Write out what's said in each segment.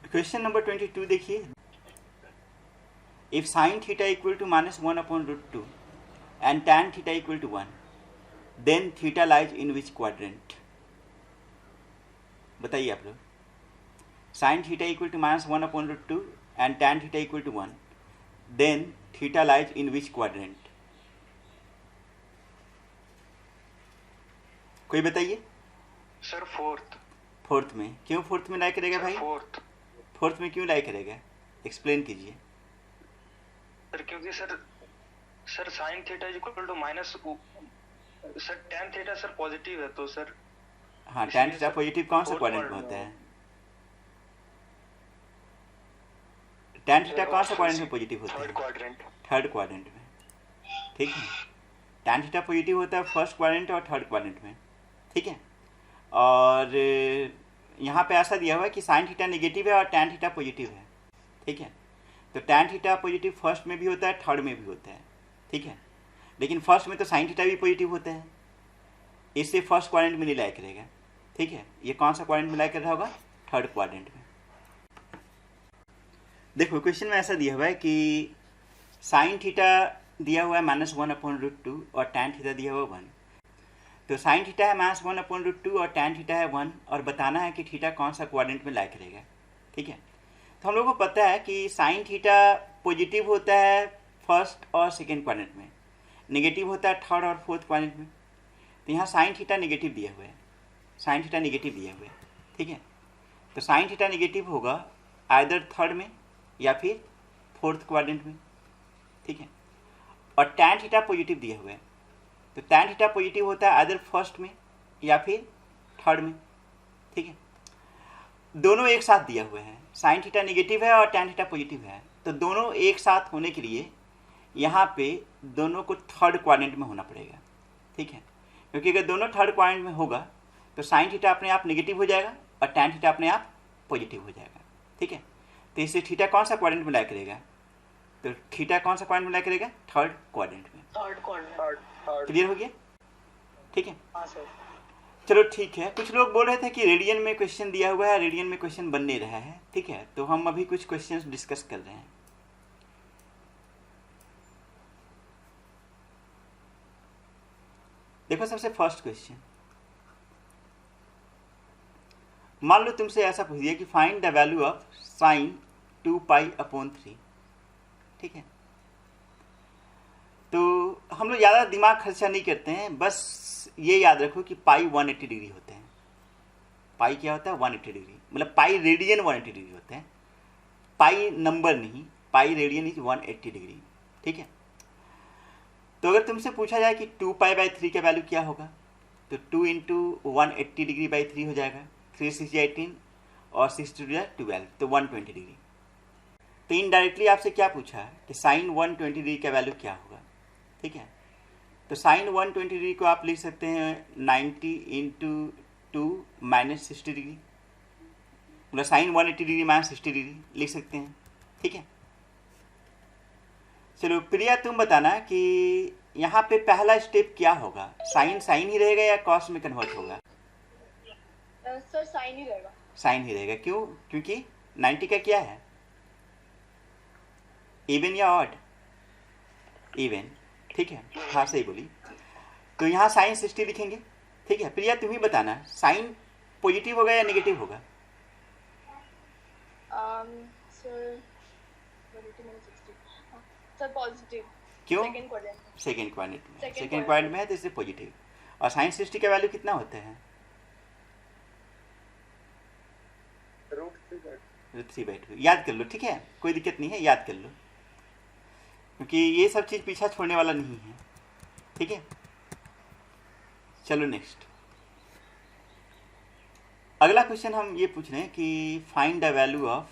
Question number 22 देखिए, if sine theta equal to -1/√2 and tan theta equal to 1, then theta lies in which quadrant. बताइए आप लोग, sine theta equal to -1/√2 and tan theta equal to 1, then theta lies in which quadrant. कोई बताइए। Sir fourth. Fourth में? क्यों fourth में like करेगा भाई? फोर्थ में क्यों लाइक करेगा, एक्सप्लेन कीजिए। सर क्योंकि sir sine theta equal to minus, sir tan theta sir positive है तो सर। हाँ, tan थीटा पॉजिटिव कौन सा क्वाड्रेंट में होता है? tan थीटा कौन सा क्वाड्रेंट में पॉजिटिव होता है? थर्ड क्वाड्रेंट में। ठीक है, tan थीटा पॉजिटिव होता है फर्स्ट क्वाड्रेंट और थर्ड क्वाड्रेंट में। ठीक है, और यहाँ पे ऐसा दिया हुआ है कि साइन थीटा नेगेटिव है और tan थीटा पॉजिटिव है। ठीक है, तो tan थीटा पॉजिटिव फर्स्ट में भी होता है, थर्ड में भी होता है। ठीक है, लेकिन फर्स्ट में तो साइन थीटा भी पॉजिटिव होता है, इससे फर्स्ट क्वाड्रेंट में नहीं लाइक करेगा। ठीक है, ये कौन सा क्वाड्रेंट में लाइक कर रहा होगा? थर्ड क्वाड्रेंट में। देखो क्वेश्चन में ऐसा दिया हुआ है कि साइन थीटा दिया हुआ है -1/√2 और tan थीटा दिया हुआ 1। तो साइन थीटा है -1/√2 और tan थीटा है 1, और बताना है कि थीटा कौन सा क्वाड्रेंट में लाइक करेगा। ठीक है, तो हम लोग को पता है कि साइन थीटा पॉजिटिव होता है फर्स्ट और सेकेंड क्वाड्रेंट में, नेगेटिव होता है थर्ड और फोर्थ क्वाड्रेंट में। तो यहाँ साइन थीटा नेगेटिव दिया हुआ है, साइन थीटा नेगेटिव दिया हुआ है। ठीक है, तो साइन थीटा नेगेटिव होगा आइदर थर्ड में या फिर फोर्थ क्वाड्रेंट में। ठीक है, और tan थीटा पॉजिटिव दिया हुआ है, तो tan थीटा पॉजिटिव होता है आइदर फर्स्ट में या फिर थर्ड में। ठीक है, दोनों एक साथ दिया हुआ है, साइन थीटा नेगेटिव है और tan थीटा पॉजिटिव है, तो दोनों एक साथ होने के लिए यहाँ पे दोनों को थर्ड क्वाड्रेंट में होना पड़ेगा। ठीक है, क्योंकि अगर दोनों थर्ड क्वाड्रेंट में होगा तो साइन थीटा अपने आप नेगेटिव हो जाएगा और tan थीटा अपने आप पॉजिटिव हो जाएगा। ठीक है, तो इससे थीटा कौन सा क्वाड्रेंट में लाइक करेगा? तो थीटा कौन सा क्वाड्रेंट में लाइक करेगा? थर्ड क्वाड्रेंट में। क्लियर हो गया? ठीक है, चलो ठीक है। कुछ लोग बोल रहे थे कि रेडियन में क्वेश्चन दिया हुआ है, रेडियन में क्वेश्चन बन नहीं रहा है। ठीक है, तो हम अभी कुछ क्वेश्चंस डिस्कस कर रहे हैं। देखो सबसे फर्स्ट क्वेश्चन, मान लो तुमसे ऐसा पूछ दिया कि find the value of sine 2π/3। ठीक है, तो हम लोग ज़्यादा दिमाग खर्चा नहीं करते हैं, बस ये याद रखो कि पाई 180 डिग्री होते हैं। पाई क्या होता है? 180 डिग्री, मतलब पाई रेडियन 180 डिग्री होते हैं, पाई नंबर नहीं, पाई रेडियन इज 180 डिग्री। ठीक है, तो अगर तुमसे पूछा जाए कि 2π/3 का वैल्यू क्या होगा, तो 2 × 180 डिग्री बाई 3 हो जाएगा, 3 6 18 और 6 2 12, तो 120 डिग्री। तो इनडायरेक्टली आपसे क्या पूछा कि साइन 120 डिग्री का वैल्यू क्या होगा। ठीक है, तो साइन 120 डिग्री को आप लिख सकते हैं 90 × 2 -60 डिग्री, मतलब साइन 180 डिग्री -60 डिग्री लिख सकते हैं। ठीक है, चलो प्रिया तुम बताना कि यहाँ पे पहला स्टेप क्या होगा, साइन साइन ही रहेगा या कॉस में कन्वर्ट होगा? सर साइन ही रहेगा। साइन ही रहेगा, क्यों? क्योंकि 90 का क्या है, इवन या ऑड? इवन। ठीक है, हाँ सही बोली। तो यहाँ साइन 60 लिखेंगे। ठीक है, प्रिया तुम ही बताना साइन पॉजिटिव होगा या नेगेटिव होगा? Sir positive. क्यों? सेकंड क्वाड्रेंट में। सेकंड क्वाड्रेंट में है तो इससे पॉजिटिव। और साइन 60 का वैल्यू कितना होता है? √3/2। याद कर लो, ठीक है, कोई दिक्कत नहीं है, याद कर लो, क्योंकि ये सब चीज़ पीछा छोड़ने वाला नहीं है। ठीक है, चलो नेक्स्ट। अगला क्वेश्चन हम ये पूछ रहे हैं कि find the value of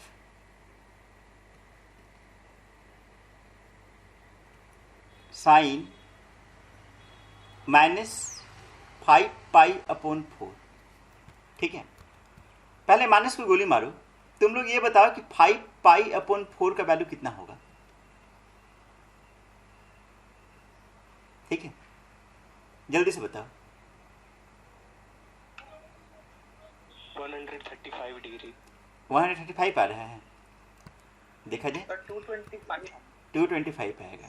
sine -5π/4। ठीक है, पहले माइनस को गोली मारो। तुम लोग ये बताओ कि 5π/4 का वैल्यू कितना होगा। ठीक है, जल्दी से बताओ। 135 डिग्री। 135 आ रहा है, देखा जाए। सर 225 225 आएगा।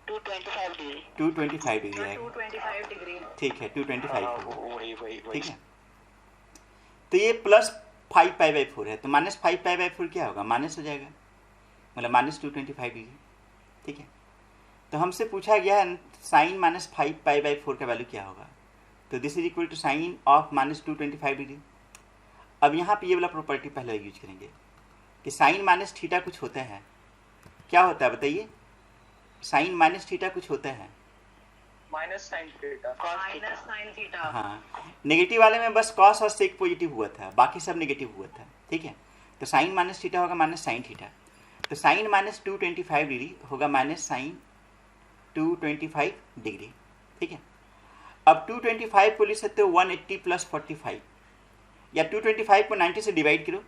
225 डिग्री। 225 डिग्री आएगा। 225 डिग्री। ठीक है, 225 हाँ, होगा। वही ठीक है, तो ये प्लस 5π/4 है, तो माइनस 5π/4 क्या होगा? माइनस हो जाएगा, मतलब माइनस 225 डिग्री। ठीक है, तो हमसे पूछा गया है साइन माइनस 5π/4 का वैल्यू क्या होगा, तो this is equal to sine of minus 225 degree. अब यहाँ पे ये वाला प्रॉपर्टी पहले यूज करेंगे कि साइन माइनस थीटा कुछ होता है, क्या होता है बताइए? साइन माइनस थीटा कुछ होता है, minus sine theta. Minus sine theta. हाँ, नेगेटिव वाले में बस कॉस और सेक पॉजिटिव हुआ था, बाकी सब नेगेटिव हुआ था। ठीक है, तो साइन माइनस थीटा होगा माइनस साइन थीटा, तो साइन माइनस 225 डिग्री होगा माइनस साइन 225 डिग्री। ठीक है, अब 225 को लिख सकते हो 180 प्लस 45, या 225 को 90 से डिवाइड करो,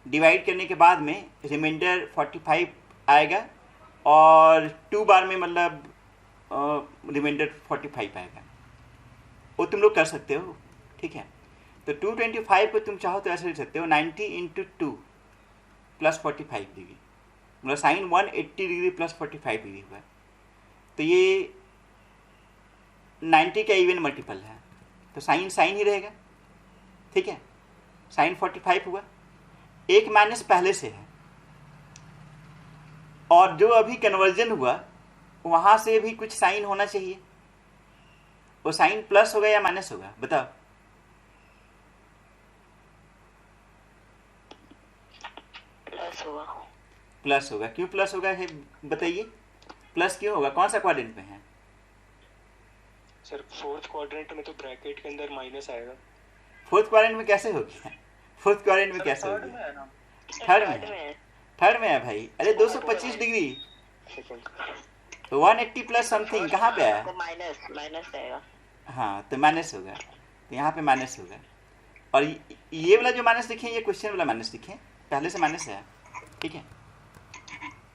डिवाइड करने के बाद में रिमाइंडर 45 आएगा, और 2 बार में मतलब रिमाइंडर 45 आएगा, वो तुम लोग कर सकते हो। ठीक है, तो 225 को तुम चाहो तो ऐसे लिख सकते हो 90 इंटू 2 प्लस 45 डिग्री, मतलब साइन 180 डिग्री प्लस 45 डिग्री हुआ, तो ये 90 का इवन मल्टीपल है, तो साइन साइन ही रहेगा। ठीक है, साइन 45 हुआ, एक माइनस पहले से है, और जो अभी कन्वर्जन हुआ वहां से भी कुछ साइन होना चाहिए, वो साइन प्लस होगा या माइनस होगा बताओ? प्लस होगा। प्लस होगा। क्यों प्लस होगा है बताइए? प्लस क्यों होगा? कौन सा क्वाड्रेंट में है? सर फोर्थ क्वाड्रेंट में तो ब्रैकेट के अंदर माइनस आएगा। फोर्थ क्वाड्रेंट में कैसे हो गया? फोर्थ क्वाड्रेंट में कैसे हो थर्ड में गया? है ना? थर्ड में है। थर्ड में है भाई, अरे 225 डिग्री, तो 180 प्लस समथिंग कहाँ पे है? तो माइनस माइनस आएगा। हाँ, तो माइनस होगा, तो यहाँ पे माइनस होगा, और ये वाला जो माइनस लिखे ये क्वेश्चन वाला माइनस लिखे, पहले से माइनस है। ठीक है,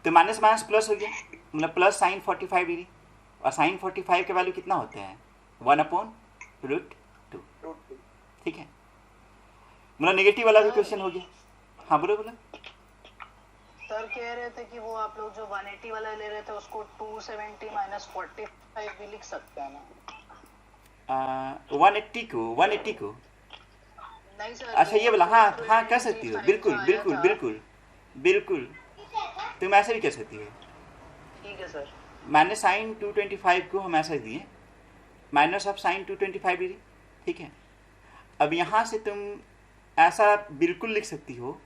तो माइनस माइनस प्लस हो गया, मतलब प्लस साइन 45 डिग्री, और साइन 45 का वैल्यू कितना होता है? 1/√2। ठीक है, मतलब नेगेटिव वाला भी क्वेश्चन हो गया। हाँ बोलो बोलो। सर कह रहे थे कि वो आप लोग जो 180 वाला ले रहे थे उसको 270 माइनस 45 भी लिख सकते हैं ना? 180 को नहीं सर। अच्छा ये वाला, हाँ हाँ कर सकती हो, बिल्कुल बिल्कुल बिल्कुल बिल्कुल, तुम ऐसे भी कर सकती हो। ठीक है सर। माइनस साइन 225 को हम ऐसे दिए माइनस ऑफ साइन 225 डिग्री। ठीक है, अब यहाँ से तुम ऐसा बिल्कुल लिख सकती हो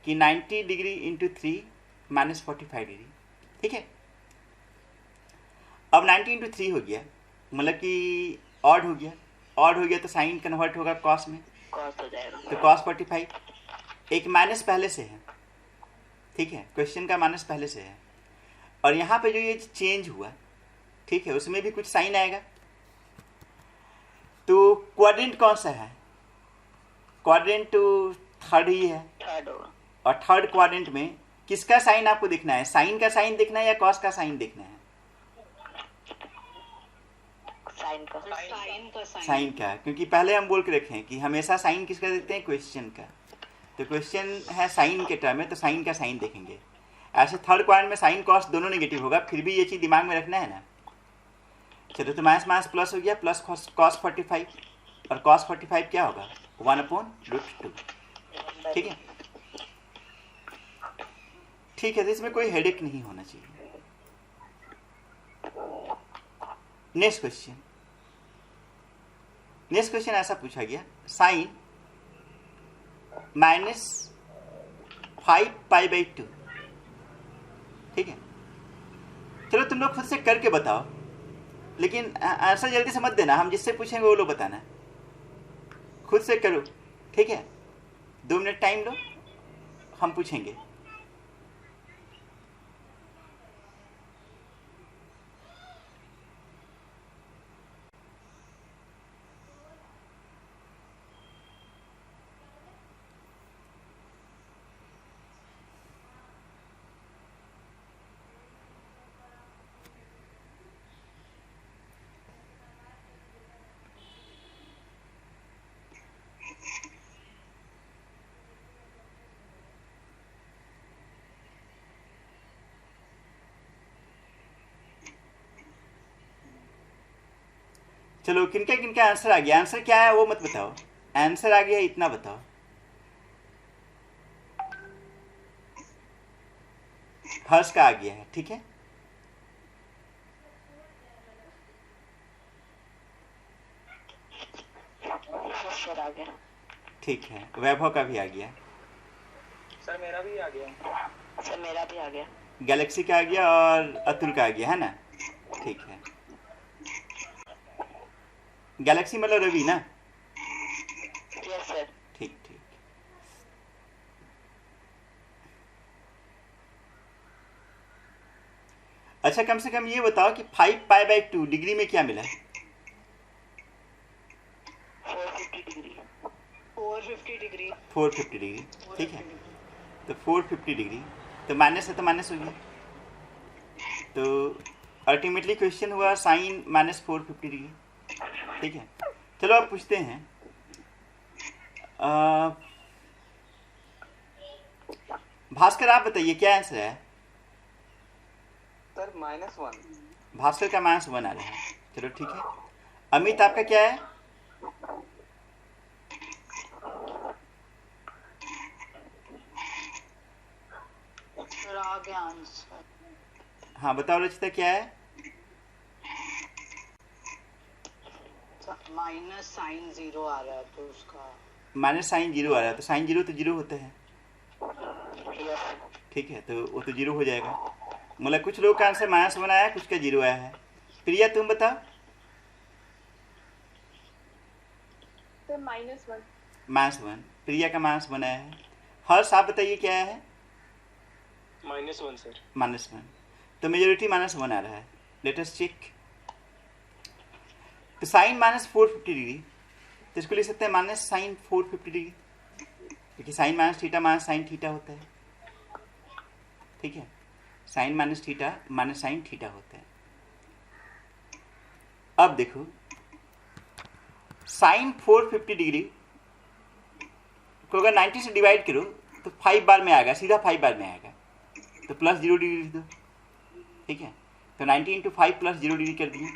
कि 90 डिग्री इंटू 3 माइनस 45 डिग्री। ठीक है, अब 90 इंटू 3 हो गया, मतलब कि ऑड हो गया, ऑड हो गया तो साइन कन्वर्ट होगा कॉस में, कॉस हो जाएगा। तो कॉस 45, एक माइनस पहले से है। ठीक है, क्वेश्चन का माइनस पहले से है, और यहाँ पे जो ये चेंज हुआ, ठीक है, उसमें भी कुछ साइन आएगा। तो क्वाड्रेंट कौन सा है? क्वाड्रेंट तो थर्ड ही है, थर्ड होगा। और थर्ड क्वाड्रेंट में किसका साइन आपको देखना है? साइन का साइन देखना है या कॉस का साइन देखना है? साइन का। साइन का साइन का, क्योंकि पहले हम बोल के रखे हैं कि हमेशा साइन किसका देखते हैं? क्वेश्चन का, तो क्वेश्चन है साइन के टर्म में, तो साइन का साइन देखेंगे। ऐसे थर्ड क्वाड्रेंट में साइन कॉस दोनों नेगेटिव होगा, फिर भी ये चीज़ दिमाग में रखना है ना। चलो, तो माइनस माइनस प्लस हो गया, प्लस कॉस 45, और कॉस 45 क्या होगा? 1/√2। ठीक है, ठीक है, तो इसमें कोई हेडेक नहीं होना चाहिए। नेक्स्ट क्वेश्चन, नेक्स्ट क्वेश्चन ऐसा पूछा गया, साइन माइनस 5π/2। ठीक है, चलो तुम लोग खुद से करके बताओ, लेकिन आंसर जल्दी से मत देना, हम जिससे पूछेंगे वो लोग बताना, खुद से करो। ठीक है, 2 मिनट टाइम लो, हम पूछेंगे। चलो किनका किनका आंसर आ गया? आंसर क्या है वो मत बताओ, आंसर आ गया इतना बताओ। हर्ष का आ गया है, ठीक है। सर आ गया। ठीक है, वैभव का भी आ गया, सर मेरा भी आ गया। सर मेरा भी आ गया। गैलेक्सी का आ गया और अतुल का आ गया, है ना? ठीक है, गैलेक्सी मतलब रवि ना? Yes sir. ठीक ठीक। अच्छा, कम से कम ये बताओ कि 5π/2 डिग्री में क्या मिला है? 450 डिग्री। 450 डिग्री। 450 डिग्री, ठीक है। तो 450 डिग्री तो माइनस है तो माइनस हो गया, तो अल्टीमेटली क्वेश्चन हुआ साइन -450 डिग्री, ठीक है। चलो अब पूछते हैं, भास्कर आप बताइए क्या आंसर है? सर -1। भास्कर का -1 आ रहा है, चलो ठीक है। अमित आपका क्या है? फिर आ गया आंसर। हाँ बताओ रचिता क्या है? माइनस साइन 0 आ रहा है तो उसका माइनस साइन 0 आ रहा है, तो साइन 0 तो 0 होता है, यस। ठीक है, तो वो तो 0 हो जाएगा। मतलब कुछ लोग का आंसर -1 आया है, कुछ का 0 आया है। प्रिया तुम बताओ। सर -1। -1, प्रिया का -1 आया है। हर्ष आप बताइए क्या है? -1 सर। -1, तो मेजोरिटी -1 आ रहा है। Let us check. तो साइन -450 डिग्री, तो इसको लिख सकते हैं -sin 450 डिग्री, क्योंकि साइन -θ sin θ होता है, ठीक है। साइन -θ sin θ होता है। अब देखो, साइन 450 डिग्री को अगर 90 से डिवाइड करो तो 5 बार में आएगा, सीधा 5 बार में आएगा, तो +0 डिग्री लिख दो, ठीक है। तो 90 × 5 +0 डिग्री कर दिए,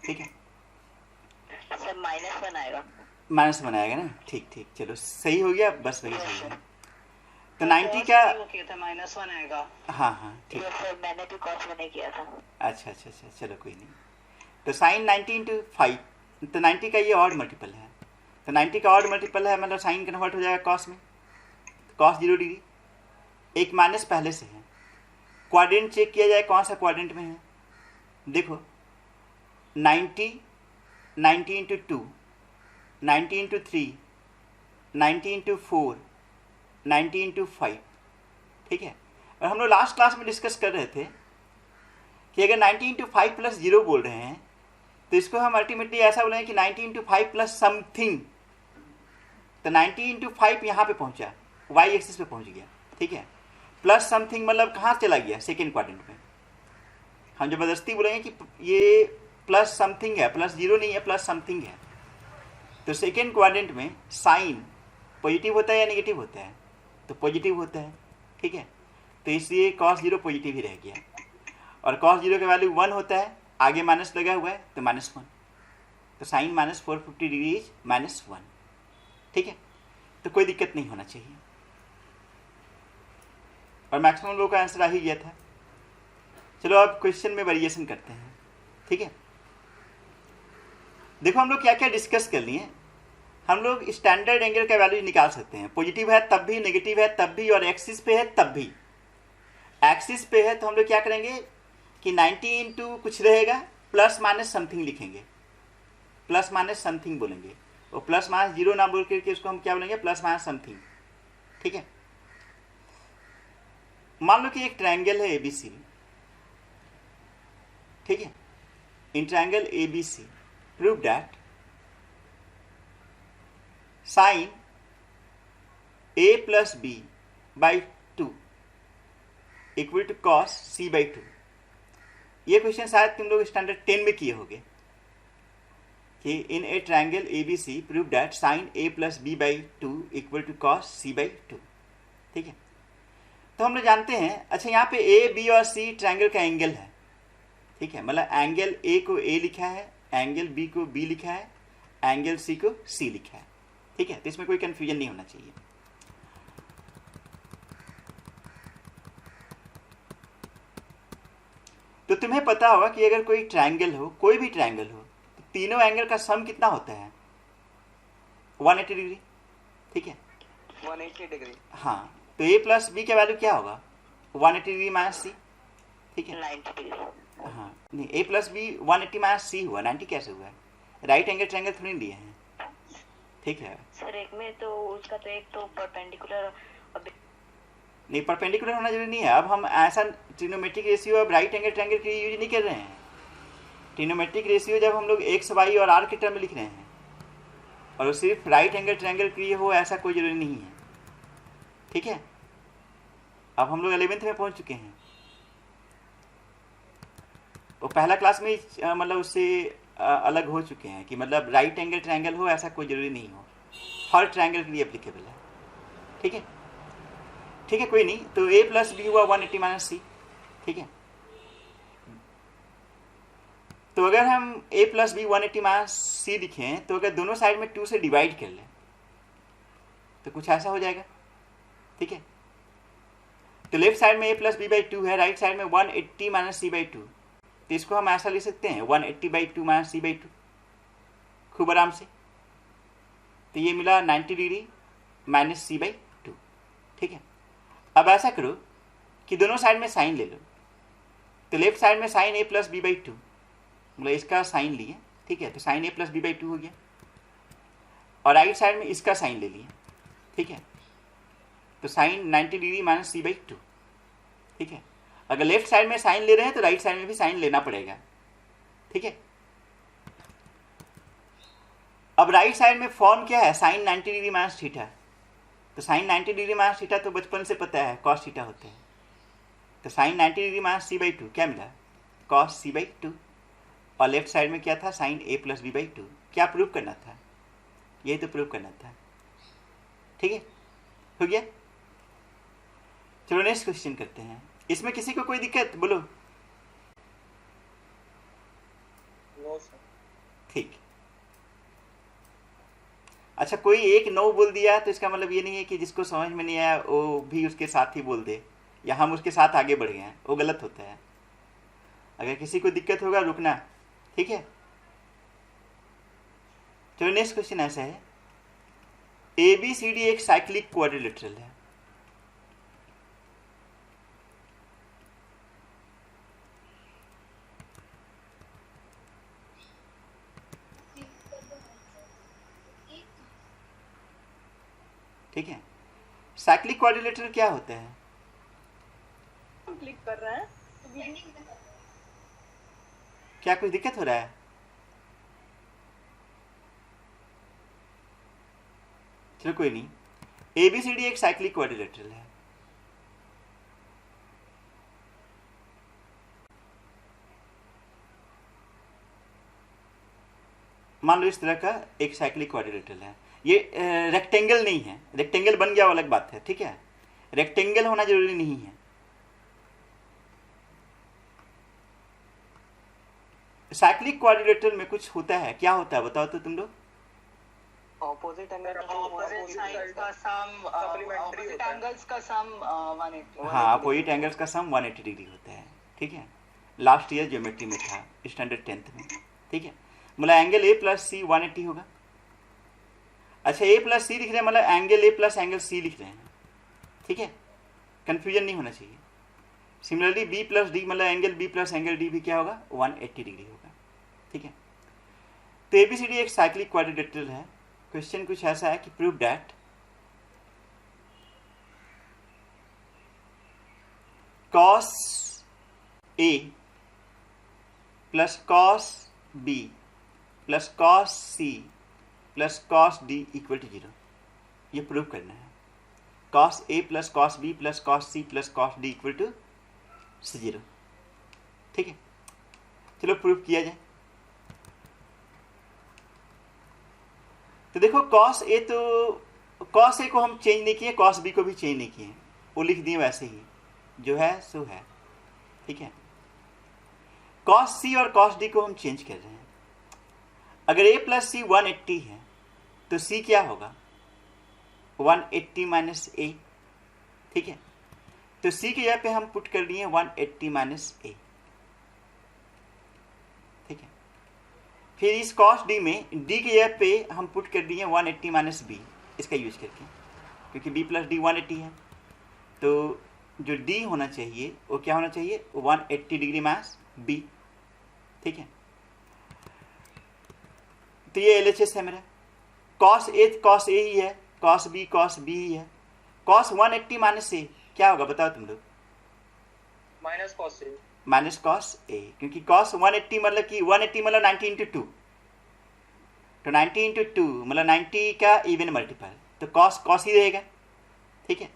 ठीक है। सर -1 आएगा। -1 आएगा ना, ठीक ठीक, चलो सही हो गया, बस वही सही है। तो 90 का वो किया था -1 आएगा। हाँ हाँ ठीक, यस सर, मैंने भी कॉस में नहीं किया था। अच्छा अच्छा अच्छा, चलो कोई नहीं। तो साइन 90 × 5, तो 90 का ये ऑड मल्टीपल है, तो 90 का ऑड मल्टीपल है, मतलब साइन कन्वर्ट हो जाएगा कॉस में, कॉस 0 डिग्री। एक माइनस पहले से है, क्वाड्रेंट चेक किया जाए कौन सा क्वाड्रेंट में है। देखो 90 × 2, 90 × 3, 90 × 4, 90 × 5, ठीक है। और हम लोग लास्ट क्लास में डिस्कस कर रहे थे कि अगर 90 × 5 +0 बोल रहे हैं तो इसको हम अल्टीमेटली ऐसा बोलेंगे कि 90 × 5 + समथिंग। तो 90 × 5 यहाँ पे पहुँचा, y एक्सिस पे पहुँच गया, ठीक है। प्लस समथिंग मतलब कहाँ चला गया? सेकेंड क्वाड्रेंट में। हम जबरदस्ती बोलेंगे कि ये प्लस समथिंग है, +0 नहीं है, प्लस समथिंग है। तो सेकेंड क्वाड्रेंट में साइन पॉजिटिव होता है या नेगेटिव होता है? तो पॉजिटिव होता है, ठीक है। तो इसलिए cos 0 पॉजिटिव ही रह गया, और cos 0 का वैल्यू 1 होता है, आगे माइनस लगा हुआ है तो -1, तो साइन -450 डिग्री इज -1, ठीक है। तो कोई दिक्कत नहीं होना चाहिए, और मैक्सिमम लोगों का आंसर आ ही गया था। चलो अब क्वेश्चन में वेरिएशन करते हैं, ठीक है। देखो हम लोग क्या क्या डिस्कस कर लिए। हम लोग स्टैंडर्ड एंगल का वैल्यू निकाल सकते हैं, पॉजिटिव है तब भी, नेगेटिव है तब भी, और एक्सिस पे है तब भी। एक्सिस पे है तो हम लोग क्या करेंगे कि 90 इंटू कुछ रहेगा, प्लस माइनस समथिंग लिखेंगे, प्लस माइनस समथिंग बोलेंगे, और प्लस माइनस 0 ना बोल करके उसको हम क्या बोलेंगे? प्लस माइनस समथिंग, ठीक है। मान लो कि एक ट्रायंगल है ABC, ठीक है। In triangle ABC prove that sine A + B/2 equal to cos C/2। ये क्वेश्चन शायद तुम लोग स्टैंडर्ड 10 में किए होंगे कि in a triangle ABC prove that sine A + B/2 equal to cos C/2, ठीक है। तो हम लोग जानते हैं, अच्छा यहाँ पे A, B और C ट्रायंगल का एंगल है, ठीक है। मतलब एंगल A को A लिखा है, एंगल बी को बी लिखा है, एंगल सी को सी लिखा है। ठीक है, तो इसमें कोई कंफ्यूजन नहीं होना चाहिए। तो तुम्हें पता होगा कि अगर कोई ट्रायंगल हो, कोई भी ट्रायंगल हो, तो तीनों एंगल का सम कितना होता है? 180 डिग्री। ठीक है, 180 डिग्री। हाँ, तो a प्लस बी का वैल्यू क्या होगा? 180 डिग्री माइनस सी। ठीक है, 90 डिग्री। हाँ नहीं, a प्लस बी 180 माइनस सी हुआ, 90 कैसे हुआ है? राइट एंगल ट्रायंगल थोड़ी लिए हैं। ठीक है सर एक में तो उसका तो एक तो परपेंडिकुलर नहीं, परपेंडिकुलर होना जरूरी नहीं है। अब हम ऐसा ट्रिग्नोमेट्रिक रेशियो अब राइट एंगल ट्रायंगल के लिए यूज नहीं कर रहे हैं। ट्रिग्नोमेट्रिक रेशियो जब हम लोग एक्स वाई और आर के टर्म में लिख रहे हैं, और वो सिर्फ राइट एंगल ट्रायंगल के लिए हो, ऐसा कोई जरूरी नहीं है। ठीक है, अब हम लोग 11th में पहुंच चुके हैं। वो पहला क्लास में मतलब उससे अलग हो चुके हैं कि मतलब राइट एंगल ट्रायंगल हो ऐसा कोई जरूरी नहीं हो, हर ट्रायंगल के लिए एप्लीकेबल है। ठीक है, ठीक है, कोई नहीं। तो a प्लस बी हुआ 180 माइनस सी। ठीक है, तो अगर हम a प्लस बी 180 माइनस सी लिखें, तो अगर दोनों साइड में 2 से डिवाइड कर लें तो कुछ ऐसा हो जाएगा। ठीक है, तो लेफ्ट साइड में a प्लस बी बाई 2 है, राइट साइड में 180 माइनस सी बाई 2, तो इसको हम ऐसा लिख सकते हैं 180 बाई 2 माइनस सी बाई 2, खूब आराम से। तो ये मिला 90 डिग्री माइनस सी बाई 2। ठीक है, अब ऐसा करो कि दोनों साइड में साइन ले लो। तो लेफ्ट साइड में sine a plus b by 2, मतलब इसका साइन लिए। ठीक है, तो sine a plus b by 2 हो गया, और राइट साइड में इसका साइन ले लिए। ठीक है, तो sine 90 degree minus c by 2। ठीक है, अगर लेफ्ट साइड में साइन ले रहे हैं तो राइट साइड में भी साइन लेना पड़ेगा। ठीक है, अब राइट साइड में फॉर्म क्या है? Sine 90 degree minus theta. तो साइन 90 डिग्री माइनस थीटा तो बचपन से पता है कॉस थीटा होते हैं। तो sine 90 degree minus c by 2 क्या मिला? Cos c by 2। और लेफ्ट साइड में क्या था? Sine a plus b by 2। क्या प्रूव करना था? यही तो प्रूव करना था। ठीक है, हो गया। चलो नेक्स्ट क्वेश्चन करते हैं। इसमें किसी को कोई दिक्कत? बोलो। No sir. ठीक, अच्छा, कोई एक नो बोल दिया तो इसका मतलब ये नहीं है कि जिसको समझ में नहीं आया वो भी उसके साथ ही बोल दे, या हम उसके साथ आगे बढ़ गए हैं, वो गलत होता है। अगर किसी को दिक्कत होगा रुकना। ठीक है, चलो नेक्स्ट क्वेश्चन ऐसा है, ABCD एक साइक्लिक क्वाड्रिलेटरल है। ठीक है, साइक्लिक क्वाड्रिलेटरल क्या होता है? क्लिक कर रहे हैं क्या कुछ दिक्कत हो रहा है? चलो कोई नहीं, ABCD एक साइक्लिक क्वाड्रिलेटरल है। मान लो इस तरह का एक साइक्लिक क्वाड्रिलेटरल है। ये रेक्टेंगल नहीं है, रेक्टेंगल बन गया वो अलग बात है। ठीक है, रेक्टेंगल होना जरूरी नहीं है। साइक्लिक क्वाड्रिलेटरल में कुछ होता है, क्या होता है बताओ तो तुम लोग। ऑपोजिट एंगल ऑपोजिट साइड का सम, ऑपोजिट एंगल्स का सम 180। हाँ, अपोजिट एंगल्स का सम 180 डिग्री होता है। ठीक है, लास्ट ईयर ज्योमेट्री में था, स्टैंडर्ड 10th में। ठीक है, मतलब एंगल A प्लस सी 180 होगा। अच्छा, A प्लस सी लिख रहे हैं मतलब angle A plus angle C लिख रहे हैं। ठीक है, कंफ्यूजन नहीं होना चाहिए। सिमिलरली B प्लस डी मतलब angle B plus angle D भी क्या होगा? 180 डिग्री होगा। ठीक है, तो ABCD एक साइक्लिक क्वाड्रिलेटरल है। क्वेश्चन कुछ ऐसा है कि prove that cos A plus cos B plus cos C plus cos D equal to 0। ये प्रूव करना है। cos A plus cos B plus cos C plus cos D equal to 0। ठीक है, चलो प्रूव किया जाए। तो देखो cos A, तो cos A को हम चेंज नहीं किए, cos B को भी चेंज नहीं किए, वो लिख दिए वैसे ही, जो है सो है। ठीक है, cos C और cos D को हम चेंज कर रहे हैं। अगर a प्लस सी 180 है तो c क्या होगा? 180 माइनस a। ठीक है, तो c की जगह पे हम पुट कर दिए 180 माइनस a। ठीक है, फिर इस cos d में d की जगह पे हम पुट कर दिए 180 माइनस b, इसका यूज करके, क्योंकि b प्लस डी 180 है, तो जो d होना चाहिए वो क्या होना चाहिए? 180 डिग्री माइनस b। ठीक है, तो ये LHS है मेरा। cos a ही है, cos b ही है। cos 180 माइनस a क्या होगा बताओ तुम लोग? Minus cos A. Minus cos a, क्योंकि cos 180 मतलब कि 180 मतलब 90 इंटू 2, तो 90 इंटू 2 मतलब 90 का इवन मल्टीपल, तो cos ही रहेगा। ठीक है,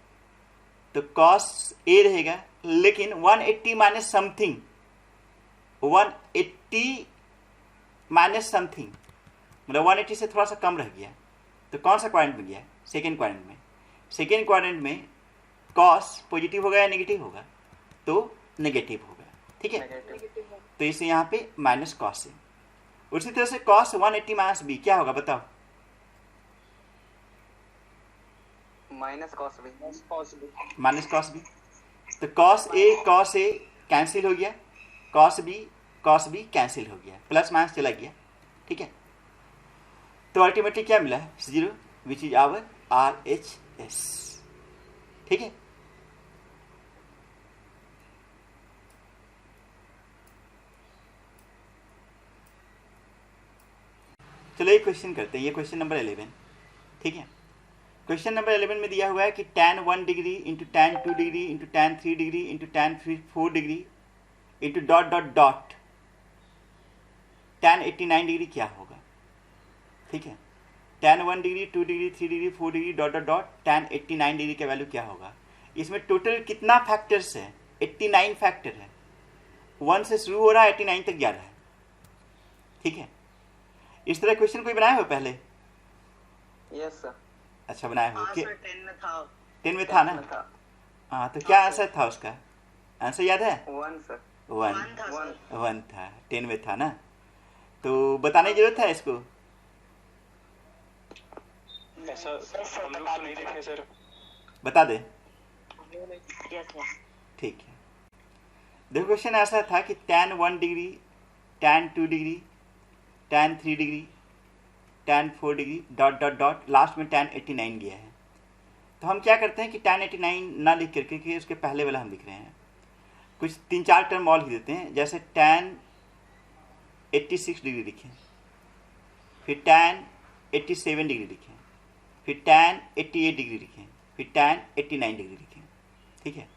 तो cos a रहेगा, लेकिन 180 माइनस समथिंग, 180 माइनस समथिंग मतलब 180 से थोड़ा सा कम रह गया, तो कौन सा क्वाड्रेंट में गया? सेकेंड क्वाड्रेंट में। सेकेंड क्वाड्रेंट में cos पॉजिटिव होगा या नेगेटिव होगा? तो नेगेटिव होगा। ठीक है, तो इसे यहाँ पे माइनस cos है। उसी तरह से cos 180 माइनस b क्या होगा बताओ? Minus cos b. Minus cos b, तो cos a कैंसिल हो गया, cos b कैंसिल हो गया, प्लस माइनस चला गया। ठीक है, तो अल्टीमेटली क्या मिला? 0, विच इज आवर RHS। ठीक है, चलो एक क्वेश्चन करते हैं, ये क्वेश्चन नंबर 11। ठीक है, क्वेश्चन नंबर 11 में दिया हुआ है कि tan 1 degree into tan 2 degree into tan 3 degree into tan 4 degree into dot dot dot tan 89 degree क्या होगा? ठीक है, tan 1 degree 2 degree 3 degree 4 degree dot dot dot tan 89 degree का वैल्यू क्या होगा? इसमें टोटल कितना फैक्टर्स है? 89 फैक्टर है, 1 से शुरू हो रहा है, 89 तक जा रहा है। ठीक है, इस तरह क्वेश्चन कोई बनाए हो पहले? Yes sir. अच्छा बनाए हो? हाँ सर 10 में था। 10 में था ना? हाँ, तो क्या आंसर था उसका? आंसर याद है? 1 सर। 1 था, 10 में था ना? तो बताने की जरूरत है इसको? ऐसा हम लोग तो नहीं देखे सर। बता दे। Yes sir. ठीक है, देखो क्वेश्चन ऐसा था कि tan 1 degree, tan 2 degree, tan 3 degree, tan 4 degree dot dot dot last में tan 89 दिया है। तो हम क्या करते हैं कि tan 89 ना लिख करके कि उसके पहले वाला हम लिख रहे हैं, कुछ 3-4 टर्म और लिख देते हैं, जैसे tan 86 डिग्री लिखें, फिर tan 87 डिग्री लिखें, फिर tan 88 डिग्री लिखें, फिर tan 89 डिग्री लिखें। ठीक है,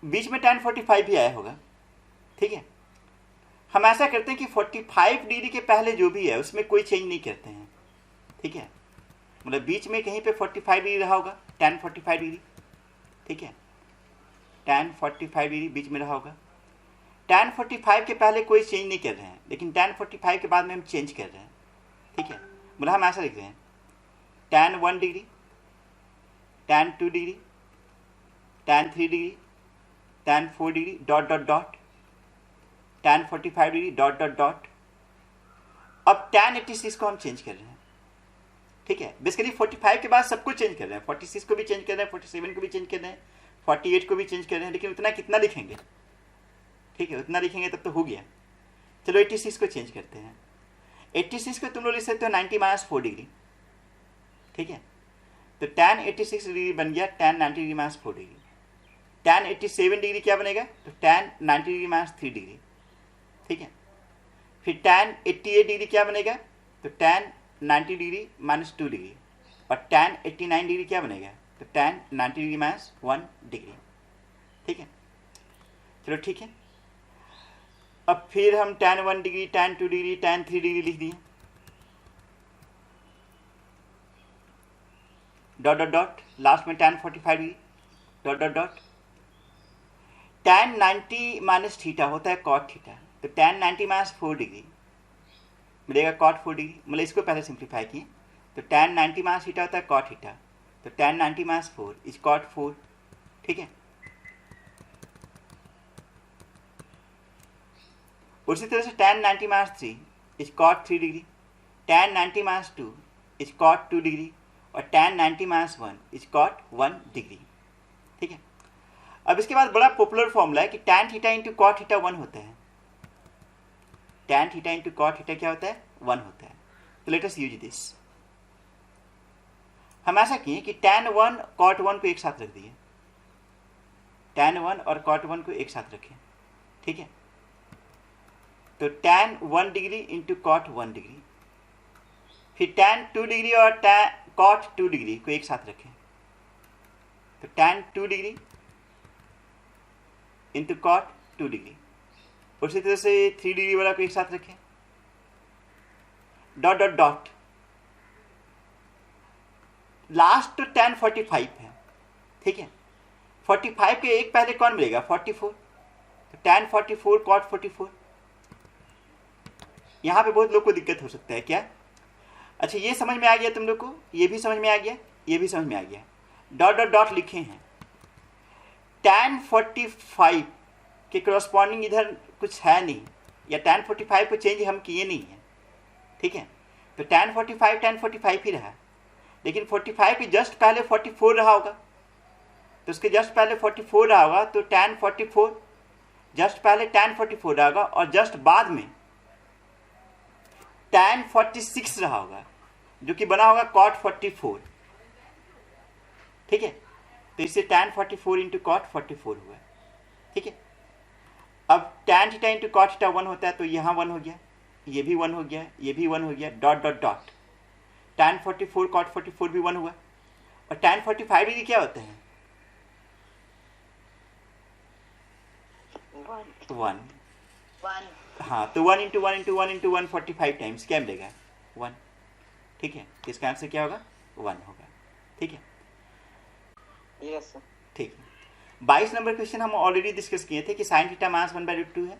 बीच में tan 45 भी आया होगा। ठीक है, हम ऐसा करते हैं कि 45 डिग्री के पहले जो भी है उसमें कोई चेंज नहीं करते हैं। ठीक है, मतलब बीच में कहीं पे 45 डिग्री रहा होगा, tan 45 डिग्री। ठीक है, tan 45 डिग्री बीच में रहा होगा। tan 45 के पहले कोई चेंज नहीं कर रहे हैं, लेकिन tan 45 के बाद में हम चेंज कर रहे हैं। ठीक है, मतलब हम ऐसा लिख रहे हैं tan 1 degree, tan 2 degree, tan 3 degree, tan 4 degree dot dot dot tan 45 degree dot dot dot. अब tan 86 को हम चेंज कर रहे हैं। ठीक है, बेसिकली 45 के बाद सबको चेंज कर रहे हैं, 46 को भी चेंज कर रहे हैं, 47 को भी चेंज कर रहे हैं, 48 को भी चेंज कर रहे हैं, लेकिन उतना कितना लिखेंगे? ठीक है, उतना लिखेंगे तब तो हो गया। चलो 86 को चेंज करते हैं। 86 को तुम लोग लिख सकते हो 90 माइनस 4 डिग्री। ठीक है, तो tan 86 डिग्री बन गया tan 90 degree minus 4 degree. tan 87 degree क्या बनेगा? तो tan 90 डिग्री माइनस 3 डिग्री। ठीक है, फिर tan 88 डिग्री क्या बनेगा? तो tan 90 डिग्री माइनस 2 डिग्री। और tan 89 डिग्री क्या बनेगा? तो tan 90 डिग्री माइनस 1 डिग्री। ठीक है, चलो ठीक है। अब फिर हम tan 1 degree, tan 2 degree, tan 3 degree लिख दिए, डॉट डॉट डॉट लास्ट में tan 45 degree dot dot dot. tan 90 minus theta होता है cot थीटा, तो tan 90 माइनस 4 डिग्री मिलेगा cot 4 डिग्री। मतलब इसको पहले सिंप्लीफाई किए, तो tan 90 माइनस थीटा होता है cot थीटा, तो tan 90 माइनस 4 इज cot 4। ठीक है, उसी तरह से tan 90 minus 3 is cot 3 degree, tan 90 minus 2 is cot 2 degree और tan 90 minus 1 is cot 1 degree. ठीक है, अब इसके बाद बड़ा पॉपुलर फॉर्मूला है कि tan theta into cot theta 1 होता है। tan theta into cot theta क्या होता है? 1 होता है। तो लेट अस यूज दिस। हम ऐसा किए कि tan 1 cot 1 को एक साथ रख दिए, tan 1 और cot 1 को एक साथ रखें। ठीक है, तो tan 1 degree into cot 1 degree, फिर tan 2 डिग्री और cot 2 डिग्री को एक साथ रखें, तो tan 2 degree into cot 2 degree. उसी तरह से 3 डिग्री वाला को एक साथ रखें, डॉट डॉट डॉट। लास्ट तो tan 45 है। ठीक है, 45 के एक पहले कौन मिलेगा? 44, तो tan 44 cot 44। यहाँ पे बहुत लोग को दिक्कत हो सकता है क्या? अच्छा, ये समझ में आ गया तुम लोग को? ये भी समझ में आ गया, ये भी समझ में आ गया। डॉट डॉट डॉट लिखे हैं, tan 45 के करस्पॉन्डिंग इधर कुछ है नहीं, या tan 45 को चेंज हम किए नहीं है। ठीक है, तो tan 45 ही रहा, लेकिन 45 के जस्ट पहले 44 रहा होगा, तो उसके जस्ट पहले 44 रहा होगा, तो tan 44 जस्ट पहले tan 44 रहा होगा और जस्ट बाद में tan 46 रहा होगा, जो कि बना होगा cot 44। ठीक है, तो इससे tan 44 इंटू cot 44 हुआ। ठीक है, अब tan theta into cot theta 1 होता है, तो यहाँ 1 हो गया, ये भी 1 हो गया, ये भी 1 हो गया, dot dot dot. tan 44 cot 44 भी 1 हुआ, और tan 45 डिग्री क्या होता है? 1। हाँ, तो 1 इंटू 1 इंटू 1 इंटू 1 45 टाइम्स क्या मिलेगा? 1। ठीक है, इसका आंसर क्या होगा? 1 होगा। ठीक है, यस सर। ठीक है। 22 नंबर क्वेश्चन हम ऑलरेडी डिस्कस किए थे कि साइन थीटा माइनस 1/√2 है,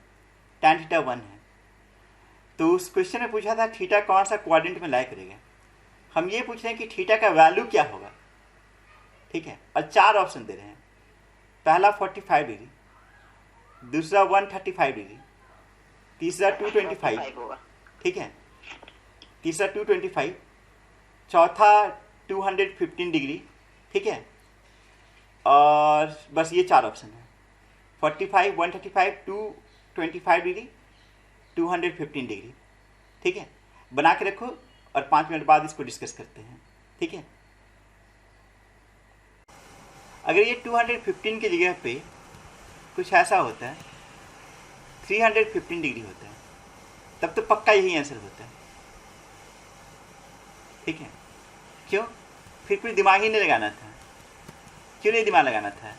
tan थीटा 1 है। तो उस क्वेश्चन में पूछा था थीटा कौन सा क्वाड्रेंट में लाई करेगा। हम ये पूछ रहे हैं कि थीटा का वैल्यू क्या होगा। ठीक है, और 4 ऑप्शन दे रहे हैं। पहला 45 डिग्री, दूसरा 135 डिग्री, तीसरा 225, ठीक है, तीसरा 225, चौथा 215 डिग्री। ठीक है, और बस ये 4 ऑप्शन है, 45, 135, 225 डिग्री, 215 डिग्री। ठीक है, बना के रखो और 5 मिनट बाद इसको डिस्कस करते हैं। ठीक है, अगर ये 215 की जगह पे कुछ ऐसा होता है 315 डिग्री होता है, तब तो पक्का यही आंसर होता है। ठीक है, क्यों? फिर कोई दिमाग ही नहीं लगाना था। क्यों नहीं दिमाग लगाना था?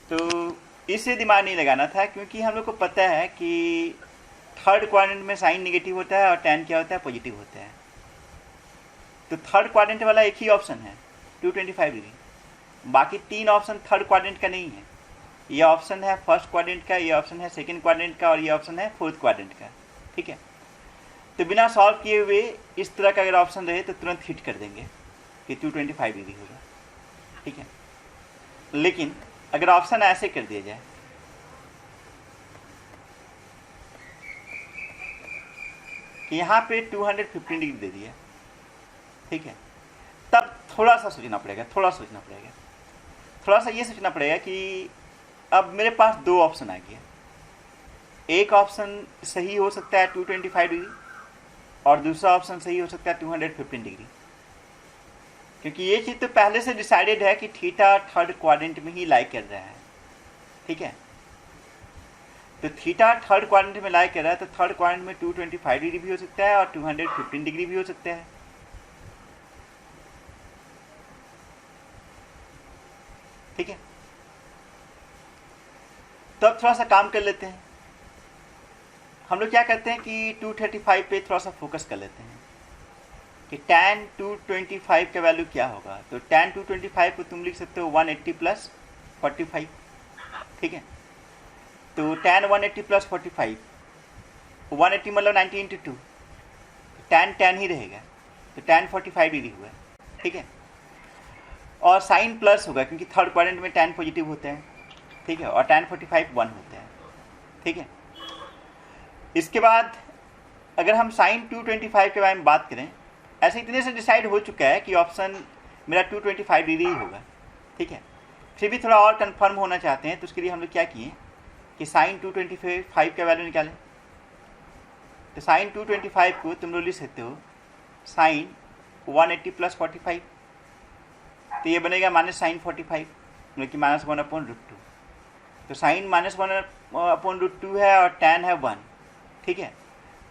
तो इससे दिमाग नहीं लगाना था क्योंकि हम लोग को पता है कि थर्ड क्वाड्रेंट में साइन नेगेटिव होता है और tan क्या होता है? पॉजिटिव होता है। तो थर्ड क्वाड्रेंट वाला एक ही ऑप्शन है 225 डिग्री, बाकी 3 ऑप्शन थर्ड क्वाड्रेंट का नहीं है। ये ऑप्शन है फर्स्ट क्वाड्रेंट का, ये ऑप्शन है सेकंड क्वाड्रेंट का और ये ऑप्शन है फोर्थ क्वाड्रेंट का। ठीक है, तो बिना सॉल्व किए हुए इस तरह का अगर ऑप्शन रहे तो तुरंत हिट कर देंगे कि 225 डिग्री होगा। ठीक है, लेकिन अगर ऑप्शन ऐसे कर दिया जाए कि यहाँ पे 215 डिग्री दे दिया, ठीक है, तब थोड़ा सा सोचना पड़ेगा, थोड़ा सा ये सोचना पड़ेगा कि अब मेरे पास 2 ऑप्शन आ गया। एक ऑप्शन सही हो सकता है 225 डिग्री और दूसरा ऑप्शन सही हो सकता है 215 डिग्री, क्योंकि ये चीज़ तो पहले से डिसाइडेड है कि थीटा थर्ड क्वाड्रेंट में ही लाई कर रहा है। ठीक है, तो थीटा थर्ड क्वाड्रेंट में लाई कर रहा है, तो थर्ड क्वाड्रेंट में 225 डिग्री भी हो सकता है और 215 डिग्री भी हो सकता है। ठीक है, तो अब थोड़ा सा काम कर लेते हैं। हम लोग क्या करते हैं कि 235 पे थोड़ा सा फोकस कर लेते हैं कि tan 225 का वैल्यू क्या होगा। तो tan 225 को तुम लिख सकते हो 180 प्लस 45। ठीक है, तो tan 180 प्लस 45, 180 मतलब 90 इंटू 2, tan ही रहेगा, तो tan 45 डिग्री हुआ। ठीक है, और साइन प्लस होगा क्योंकि थर्ड क्वाड्रेंट में tan पॉजिटिव होता है। ठीक है, और tan 45 1 होता है। ठीक है, इसके बाद अगर हम साइन 225 के बारे में बात करें, ऐसे इतने से डिसाइड हो चुका है कि ऑप्शन मेरा 225 डिग्री ही होगा, ठीक है। फिर भी थोड़ा और कंफर्म होना चाहते हैं तो उसके लिए हम लोग क्या किए कि साइन 225 का वैल्यू निकालें। तो साइन 225 को तुम लोग लिख सकते हो साइन 180 प्लस 45, तो ये बनेगा माइनस साइन 45, मतलब कि -1/√2। तो साइन -1/√2 है और tan है 1, ठीक है।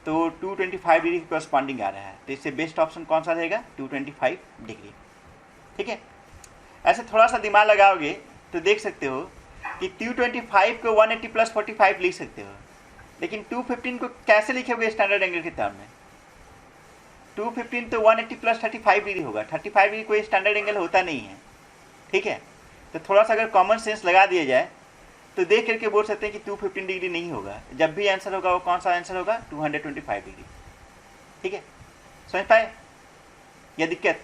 तो 225 डिग्री के कॉरस्पॉन्डिंग आ रहा है, तो इससे बेस्ट ऑप्शन कौन सा रहेगा? 225 डिग्री, ठीक है। ऐसे थोड़ा सा दिमाग लगाओगे तो देख सकते हो कि 225 को 180 प्लस 45 लिख सकते हो, लेकिन 215 को कैसे लिखोगे स्टैंडर्ड एंगल के टर्म में? 215 तो 180 प्लस 35 डिग्री होगा, 35 डिग्री कोई स्टैंडर्ड एंगल होता नहीं है, ठीक है। तो थोड़ा सा अगर कॉमन सेंस लगा दिया जाए तो देख करके बोल सकते हैं कि 215 डिग्री नहीं होगा, जब भी आंसर होगा वो कौन सा आंसर होगा? 225 डिग्री, ठीक है। समझ पाए या दिक्कत?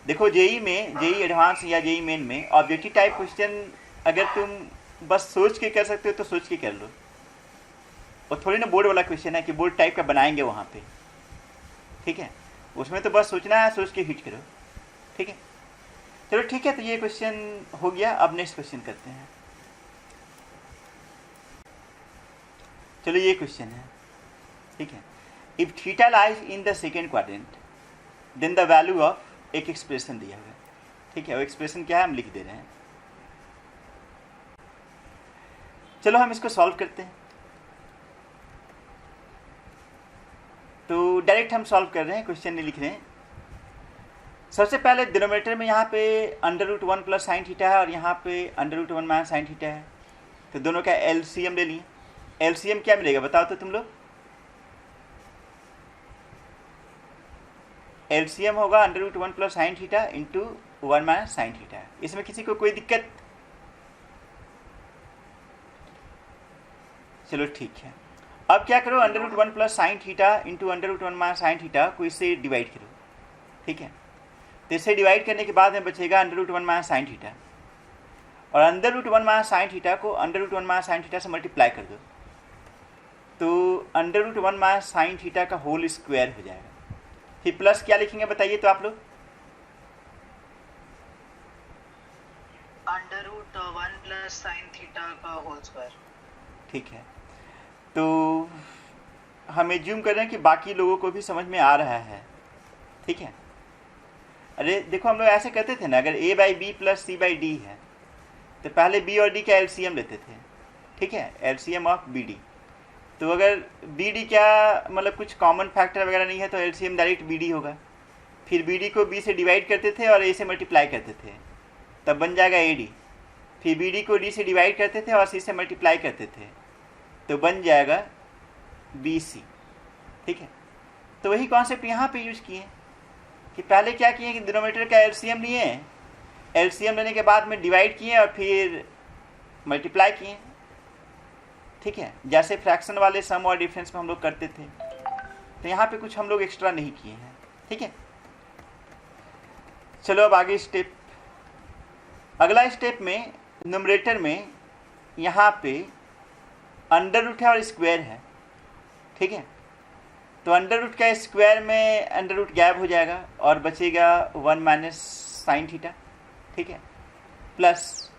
देखो जेई में, जेई एडवांस या जेई मेन में ऑब्जेक्टिव टाइप क्वेश्चन अगर तुम बस सोच के कर सकते हो तो सोच के कर लो, और थोड़ी ना बोर्ड वाला क्वेश्चन है कि बोर्ड टाइप का बनाएंगे वहाँ पे, ठीक है। उसमें तो बस सोचना है, सोच के हिट करो, ठीक है। चलो ठीक है, तो ये क्वेश्चन हो गया। अब नेक्स्ट क्वेश्चन करते हैं। चलो ये क्वेश्चन है, ठीक है। If theta lies in the second quadrant then the value of, एक एक्सप्रेशन दिया हुआ है, ठीक है। वो एक्सप्रेशन क्या है हम लिख दे रहे हैं। चलो हम इसको सॉल्व करते हैं। तो डायरेक्ट हम सॉल्व कर रहे हैं, क्वेश्चन नहीं लिख रहे हैं। सबसे पहले डिनोमिनेटर में यहाँ पे √1 प्लस साइन थीटा है और यहाँ पे √1 माइनस साइन थीटा है, तो दोनों का एलसीएम ले लिए। एलसीएम क्या मिलेगा बताओ तो तुम लोग? एलसीएम होगा √1 plus sine theta into 1 minus sine theta. इसमें किसी को कोई दिक्कत? चलो ठीक है। अब क्या करो, √1 plus sine theta into √1 minus sine theta को इससे डिवाइड करो, ठीक है। तो इससे डिवाइड करने के बाद में बचेगा √1 माइनस साइन थीटा, और √1 माइनस साइन थीटा को √1 माइनस साइन थीटा से मल्टीप्लाई कर दो, तो √1 माइनस साइन थीटा का होल स्क्वायर हो जाएगा। फिर प्लस क्या लिखेंगे बताइए तो आप लोग? √1 प्लस साइन थीटा का होल स्क्वायर, ठीक है। तो हम एज्यूम कर रहे हैं कि बाकी लोगों को भी समझ में आ रहा है, ठीक है। अरे देखो हम लोग ऐसे करते थे ना, अगर a/b प्लस c/d है तो पहले b और d का एलसीएम लेते थे, ठीक है, एलसीएम ऑफ bd। तो अगर bd क्या मतलब कुछ कॉमन फैक्टर वगैरह नहीं है तो एलसीएम डायरेक्ट bd होगा। फिर bd को b से डिवाइड करते थे और a से मल्टीप्लाई करते थे, तब बन जाएगा ad। फिर bd को d से डिवाइड करते थे और c से मल्टीप्लाई करते थे, तो बन जाएगा bc, ठीक है। तो वही कॉन्सेप्ट यहाँ पे यूज किए कि पहले क्या किए कि डिनोमिनेटर का एलसीएम लिए, एलसीएम लेने के बाद में डिवाइड किए और फिर मल्टीप्लाई किए, ठीक है, जैसे फ्रैक्शन वाले सम और डिफरेंस में हम लोग करते थे। तो यहाँ पे कुछ हम लोग एक्स्ट्रा नहीं किए हैं, ठीक है। चलो अब आगे स्टेप, अगला स्टेप में न्यूमरेटर में यहाँ पे अंडर रूट है और स्क्वायर है, ठीक है। तो अंडर रूट का स्क्वायर में अंडर रूट गायब हो जाएगा और बचेगा 1 माइनस साइन थीटा, ठीक है, प्लस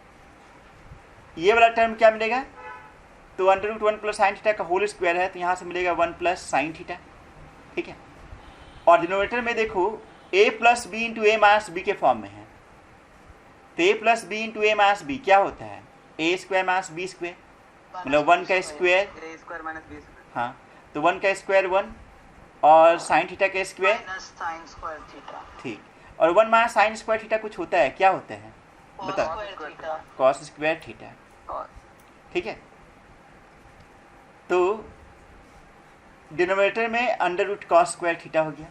ये वाला टर्म क्या मिलेगा? तो √1 प्लस साइन थीटा का होल स्क्वायर है, तो यहाँ से मिलेगा 1 प्लस साइन थीटा, ठीक है। और डिनोमिनेटर में देखो a plus b into a minus b के फॉर्म में है, तो a plus b into a minus b क्या होता है? a square minus b square, मतलब 1 का square, a square minus b square, हाँ, तो 1 का स्क्वायर 1 और साइन थीटा का square minus sine square theta, ठीक। और 1 माइनस साइन स्क्वायर थीटा कुछ होता है, क्या होता है बताओ? कॉस स्क्वायर थीटा, ठीक है। तो डिनोमिनेटर में under root cos square theta हो गया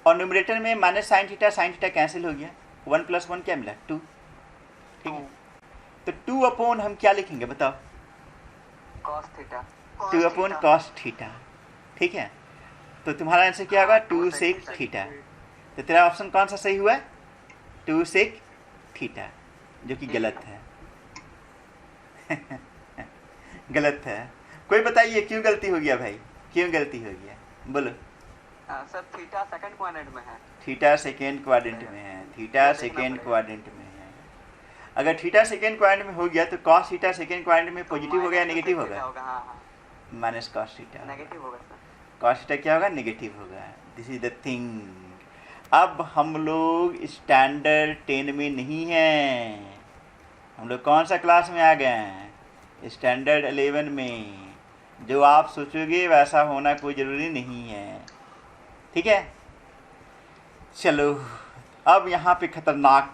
और न्यूमरेटर में माइनस साइन थीटा कैंसिल हो गया, 1 प्लस 1 क्या मिला? 2, ठीक है। तो 2 अपॉन हम क्या लिखेंगे बताओ? cos theta, 2 upon cos theta, ठीक है। तो तुम्हारा आंसर क्या होगा? 2 सेक थीटा। तो तेरा ऑप्शन कौन सा सही हुआ? 2 सेक थीटा, जो कि गलत है गलत है। कोई बताइए क्यों गलती हो गया भाई, क्यों गलती हो गया, बोलो। सर थीटा सेकंड क्वाड्रेंट में है। थीटा सेकेंड क्वाड्रेंट में है, थीटा सेकेंड क्वाड्रेंट में है। अगर थीटा सेकेंड क्वाड्रेंट में हो गया तो कॉस थीटा सेकेंड क्वाड्रेंट में पॉजिटिव हो गया या नेगेटिव होगा? हाँ, माइनस कॉस थीटा नेगेटिव होगा सर। कॉस थीटा क्या होगा? नेगेटिव होगा। This is the thing. अब हम लोग स्टैंडर्ड 10 में नहीं हैं, हम लोग कौन सा क्लास में आ गए हैं? स्टैंडर्ड 11 में। जो आप सोचोगे वैसा होना कोई ज़रूरी नहीं है, ठीक है। चलो अब यहाँ पे खतरनाक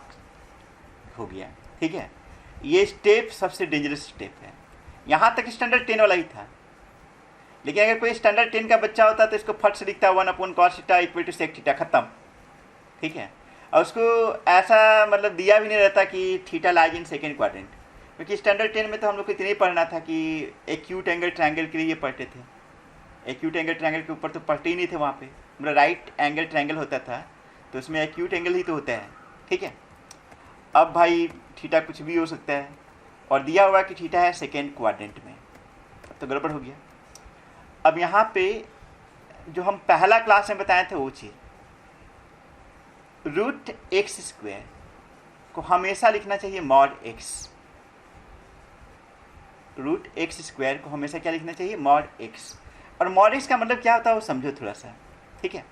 हो गया, ठीक है। ये स्टेप सबसे डेंजरस स्टेप है। यहाँ तक स्टैंडर्ड 10 वाला ही था, लेकिन अगर कोई स्टैंडर्ड 10 का बच्चा होता तो इसको फट से लिखता 1/cos theta equal to sec theta, खत्म, ठीक है। और उसको ऐसा मतलब दिया भी नहीं रहता कि theta lies in second quadrant, क्योंकि स्टैंडर्ड 10 में तो हम लोग को इतना ही पढ़ना था कि एक्यूट एंगल ट्रायंगल के लिए ये पढ़ते थे। एक्यूट एंगल ट्रायंगल के ऊपर तो पढ़ते ही नहीं थे, वहाँ पे मतलब राइट एंगल ट्रायंगल होता था तो उसमें एक्यूट एंगल ही तो होता है, ठीक है। अब भाई थीटा कुछ भी हो सकता है और दिया हुआ कि थीटा है सेकेंड क्वाड्रेंट में, तो गड़बड़ हो गया। अब यहाँ पे जो हम पहला क्लास में बताए थे वो चीज़, √x² को हमेशा लिखना चाहिए mod x। √x² को हमेशा क्या लिखना चाहिए? mod x। और mod x का मतलब क्या होता है वो समझो थोड़ा सा, ठीक है।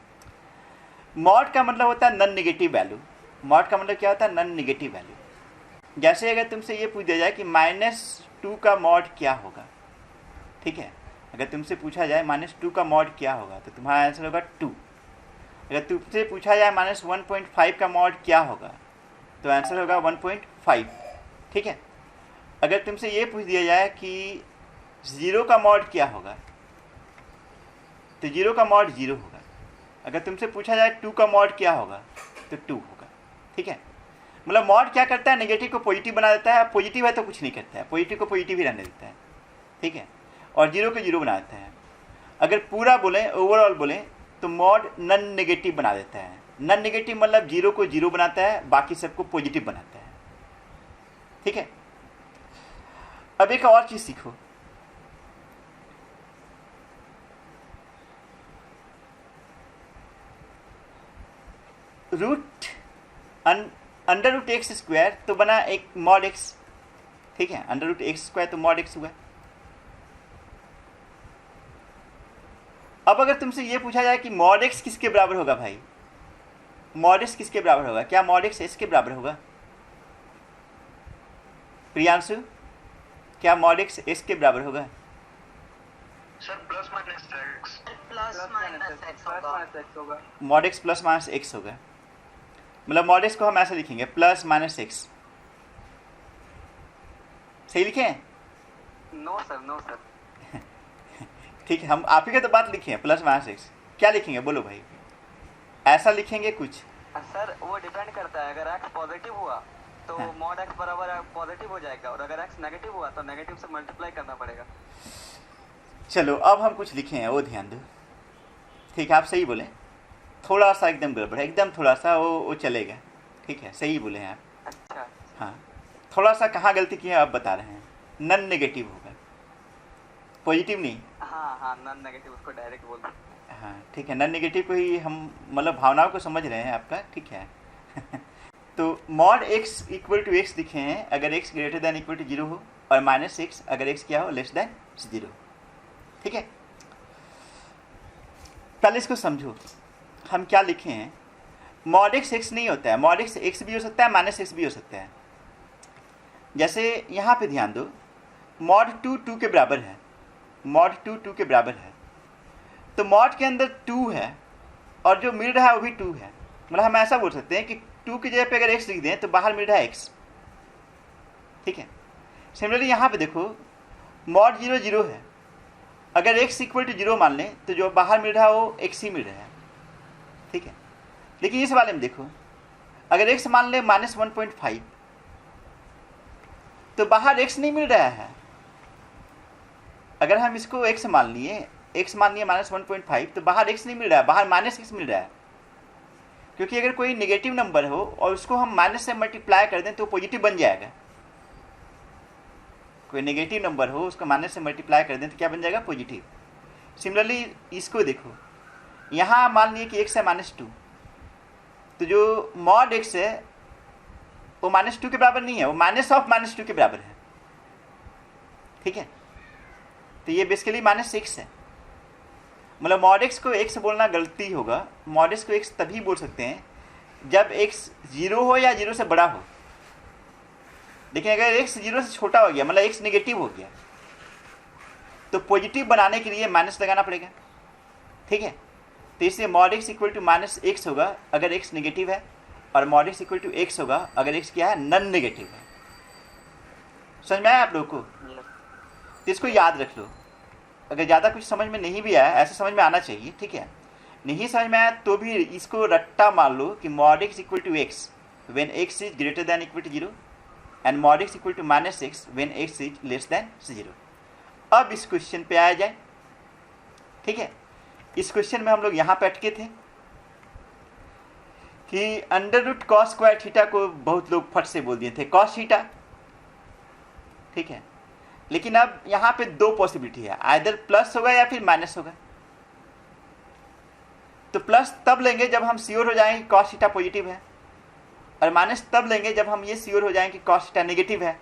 mod का मतलब होता है नॉन नेगेटिव वैल्यू। mod का मतलब क्या होता है? Non negative value. जैसे अगर तुमसे ये पूछ दिया जाए कि -2 का mod क्या होगा, ठीक है। अगर तुमसे पूछा जाए -2 का mod क्या होगा तो तुम्हारा आंसर होगा 2। अगर तुमसे पूछा जाए -1.5 का mod क्या होगा तो आंसर होगा 1.5, ठीक है। अगर तुमसे ये पूछ दिया जाए कि 0 का mod क्या होगा तो 0 का mod 0 होगा। अगर तुमसे पूछा जाए 2 का mod क्या होगा तो 2 होगा, ठीक है। मतलब mod क्या करता है? नेगेटिव को पॉजिटिव बना देता है, पॉजिटिव है तो कुछ नहीं करता है, पॉजिटिव को पॉजिटिव ही रहने देता है, ठीक है। और 0 को 0 बना देता है। अगर पूरा बोलें, ओवरऑल बोलें तो mod नॉन नेगेटिव बना देता है। नॉन नेगेटिव मतलब 0 को 0 बनाता है, बाकी सबको पॉजिटिव बनाता है, ठीक है। अब एक और चीज़ सीखो, √x² तो बना एक mod x, ठीक है। √x² तो mod x हुआ। अब अगर तुमसे ये पूछा जाए कि mod x किसके बराबर होगा भाई, mod x किसके बराबर होगा? क्या mod x s के बराबर होगा? प्रियांशु, क्या mod x s के बराबर होगा? Sir plus minus x। होगा। mod x plus minus x होगा। मतलब mod x को हम ऐसे लिखेंगे प्लस माइनस x, सही लिखे? No sir, no sir. ठीक है, हम आप ही का तो बात लिखे हैं, प्लस माइनस x। क्या लिखेंगे बोलो भाई? ऐसा लिखेंगे कुछ? सर वो डिपेंड करता है, अगर x पॉजिटिव हुआ तो हाँ। mod x बराबर पॉजिटिव हो जाएगा, और अगर x नेगेटिव हुआ तो नेगेटिव से मल्टीप्लाई करना पड़ेगा। चलो अब हम कुछ लिखे हैं वो ध्यान दो, ठीक है। आप सही बोले, थोड़ा सा एकदम गड़बड़ है, एकदम थोड़ा सा वो चलेगा, ठीक है, सही बोले हैं आप। अच्छा। हाँ, थोड़ा सा कहाँ गलती की है आप बता रहे हैं। नॉन नेगेटिव होगा, पॉजिटिव नहीं। हाँ, नॉन नेगेटिव उसको डायरेक्ट बोल दो। हाँ ठीक है, नॉन नेगेटिव को ही हम मतलब भावनाओं को समझ रहे हैं आपका, ठीक है। तो mod x equal to x लिखे हैं अगर x greater than equal to 0 हो, और -x अगर x क्या हो? लेस देन 0, ठीक है। पहले इसको समझो हम क्या लिखे हैं। mod x x नहीं होता है, mod x x भी हो सकता है, -x भी हो सकता है। जैसे यहाँ पे ध्यान दो, mod 2 2 के बराबर है, mod 2 2 के बराबर है, तो mod के अंदर 2 है और जो मिल रहा है वो भी 2 है। मतलब हम ऐसा बोल सकते हैं कि 2 की जगह पे अगर x लिख दें तो बाहर मिल रहा है x, ठीक है। सिमिलरली यहाँ पे देखो mod 0 0 है, अगर x इक्वल टू 0 मान लें तो जो बाहर मिल रहा है वो x ही मिल रहा है, ठीक है। लेकिन इस वाले में देखो, अगर x मान लें -1.5 तो बाहर x नहीं मिल रहा है। अगर हम इसको x मान लिए -1.5 तो बाहर x नहीं मिल रहा है, बाहर -x मिल रहा है। क्योंकि अगर कोई नेगेटिव नंबर हो और उसको हम माइनस से मल्टीप्लाई कर दें तो पॉजिटिव बन जाएगा, कोई नेगेटिव नंबर हो उसको माइनस से मल्टीप्लाई कर दें तो क्या बन जाएगा? पॉजिटिव। सिमिलरली इसको देखो, यहाँ मान लिए कि x है -2, तो जो मॉड x है वो -2 के बराबर नहीं है, वो -2 के बराबर है। ठीक है, तो ये बेसिकली -x है। मतलब मॉड x को x बोलना गलती होगा। मॉड x को x तभी बोल सकते हैं जब x 0 हो या 0 से बड़ा हो। लेकिन अगर x 0 से छोटा हो गया, मतलब x नेगेटिव हो गया, तो पॉजिटिव बनाने के लिए माइनस लगाना पड़ेगा। ठीक है, तो इसलिए mod x equal to -x होगा अगर x नेगेटिव है, और mod x equal to x होगा अगर x क्या है? नन नेगेटिव है। समझ में आया आप लोगों को? तो इसको याद रख लो। अगर ज़्यादा कुछ समझ में नहीं भी आया, ऐसे समझ में आना चाहिए। ठीक है, नहीं समझ में आया तो भी इसको रट्टा मान लो कि mod x equal to x when x is greater than equal to 0 and mod x equal to -x when x is less than 0। अब इस क्वेश्चन पे आया जाए। ठीक है, इस क्वेश्चन में हम लोग यहाँ पे अटके थे कि √cos² थीटा को बहुत लोग फट से बोल दिए थे cos थीटा। ठीक है, लेकिन अब यहाँ पे दो पॉसिबिलिटी है, आइदर प्लस होगा या फिर माइनस होगा। तो प्लस तब लेंगे जब हम श्योर हो जाएंगे cos थीटा पॉजिटिव है, और माइनस तब लेंगे जब हम ये श्योर हो जाएंगे कि cos थीटा नेगेटिव है।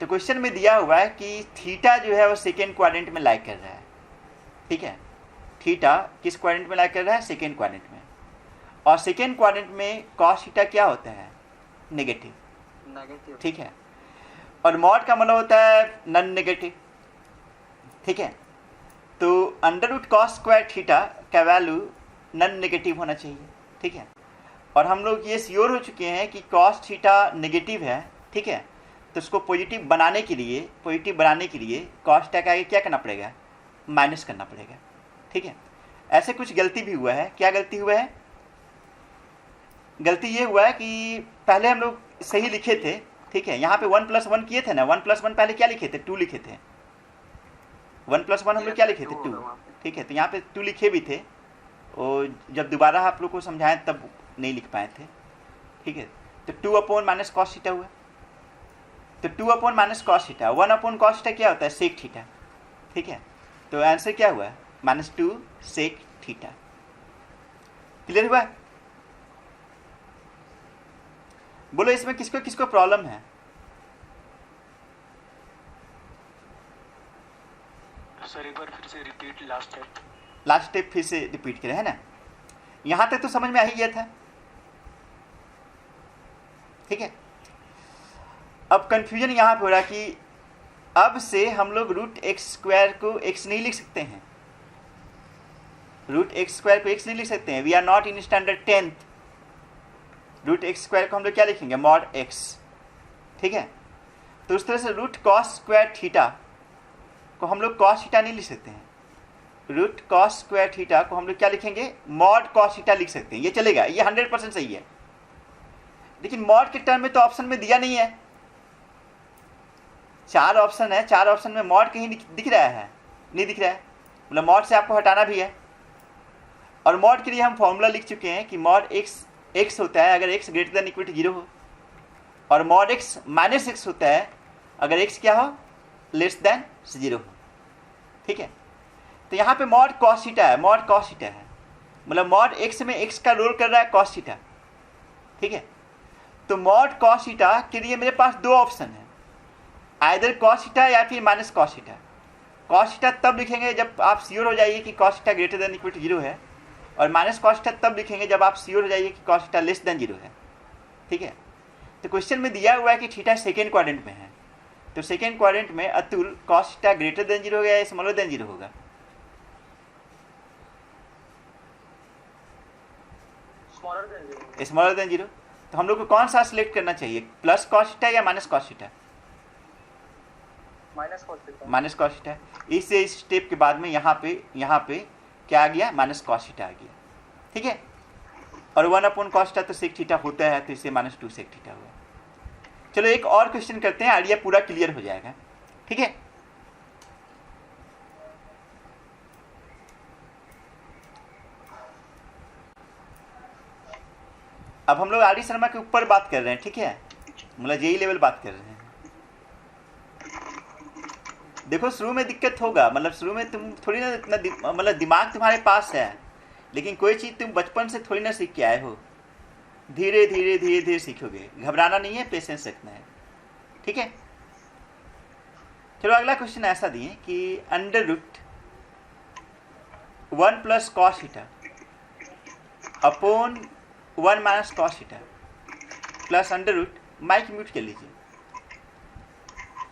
तो क्वेश्चन में दिया हुआ है कि थीटा जो है वो सेकेंड क्वाड्रेंट में लाई कर रहा है। ठीक है, थीटा किस क्वाड्रेंट में लाई कर रहा है? सेकेंड क्वाड्रेंट में। और सेकेंड क्वाड्रेंट में cos थीटा क्या होता है? नेगेटिव। ठीक है, और मॉड का मतलब होता है नन नेगेटिव। ठीक है, तो √cos² थीटा का वैल्यू नन नेगेटिव होना चाहिए। ठीक है, और हम लोग ये श्योर हो चुके हैं कि cos थीटा नेगेटिव है। ठीक है, तो उसको पॉजिटिव बनाने के लिए cos थीटा का आगे क्या करना पड़ेगा? माइनस करना पड़ेगा। ठीक है, ऐसे कुछ गलती भी हुआ है। क्या गलती हुआ है? गलती ये हुआ है कि पहले हम लोग सही लिखे थे। ठीक है, यहाँ पे 1 + 1 किए थे ना, 1 + 1 पहले क्या लिखे थे? 2 लिखे थे। 1 + 1 हम लोग क्या लिखे थे? 2। ठीक है, तो यहाँ पे 2 लिखे भी थे, और जब दोबारा आप लोग को समझाएं तब नहीं लिख पाए थे। ठीक है, तो 2/- cos थीटा हुआ। तो 2/- cos थीटा, 1/cos थीटा क्या होता है? sec theta. ठीक है, तो आंसर क्या हुआ? -2 sec थीटा। क्लियर हुआ? बोलो इसमें किसको किसको प्रॉब्लम है? सर एक बार फिर से रिपीट लास्ट स्टेप फिर से रिपीट करें, है ना? यहां तक तो समझ में आ ही गया था। ठीक है, अब कंफ्यूजन यहां पे हो रहा कि अब से हम लोग √x² को x नहीं लिख सकते हैं। √x² को x नहीं लिख सकते हैं। We are not in standard 10th। √x² को हम लोग क्या लिखेंगे? Mod x। ठीक है, तो उस तरह से √cos² थीटा को हम लोग cos थीटा नहीं लिख सकते हैं। √cos² थीटा को हम लोग क्या लिखेंगे? मॉड cos थीटा लिख सकते हैं। ये चलेगा, ये 100% सही है। लेकिन मॉड के टर्म में तो ऑप्शन में दिया नहीं है। 4 ऑप्शन है, 4 ऑप्शन में मॉड कहीं दिख रहा है? नहीं दिख रहा है। मतलब मॉड से आपको हटाना भी है। और मॉड के लिए हम फॉर्मूला लिख चुके हैं कि मॉड x होता है अगर x greater than equal to 0 हो, और मॉड x -x होता है अगर x क्या हो? लेस देन 0 हो। ठीक है, तो यहाँ पे मॉड cos थीटा है, मॉड cos थीटा है, मतलब मॉड x में x का रोल कर रहा है cos थीटा। ठीक है, तो मॉड cos थीटा के लिए मेरे पास दो ऑप्शन है, आइदर cos थीटा या फिर -cos थीटा। cos थीटा तब लिखेंगे जब आप श्योर हो जाइए कि cos theta greater than equal to 0 है, और -cos थीटा तब लिखेंगे जब आप श्योर हो जाइए कि cos थीटा लेस देन 0 है। ठीक है, तो क्वेश्चन में दिया हुआ है कि थीटा सेकेंड क्वाड्रेंट में है, तो सेकेंड क्वाड्रेंट में Atul cos theta greater then 0 होगा या स्मॉलर देन 0 होगा? Smaller than 0। तो हम लोग को कौन सा सिलेक्ट करना चाहिए? +cos थीटा या -cos थीटा? -cos theta. इस स्टेप के बाद में यहाँ पे क्या आ गया? -cos थीटा आ गया। ठीक है, और 1/cos थीटा तो sec थीटा होता है, तो इसे -2 sec थीटा हुआ। चलो एक और क्वेश्चन करते हैं, आइडिया पूरा क्लियर हो जाएगा। ठीक है, अब हम लोग आर डी शर्मा के ऊपर बात कर रहे हैं। ठीक है, मतलब जेई लेवल बात कर रहे हैं। देखो शुरू में दिक्कत होगा, मतलब शुरू में तुम थोड़ी ना इतना मतलब दिमाग तुम्हारे पास है, लेकिन कोई चीज़ तुम बचपन से थोड़ी ना सीख के आए हो। धीरे धीरे धीरे धीरे सीखोगे, घबराना नहीं है, पेशेंस रखना है, ठीक है। चलो अगला क्वेश्चन ऐसा दिए कि under root 1 plus cos theta upon 1 minus cos theta plus under root, mike mute कर लीजिए,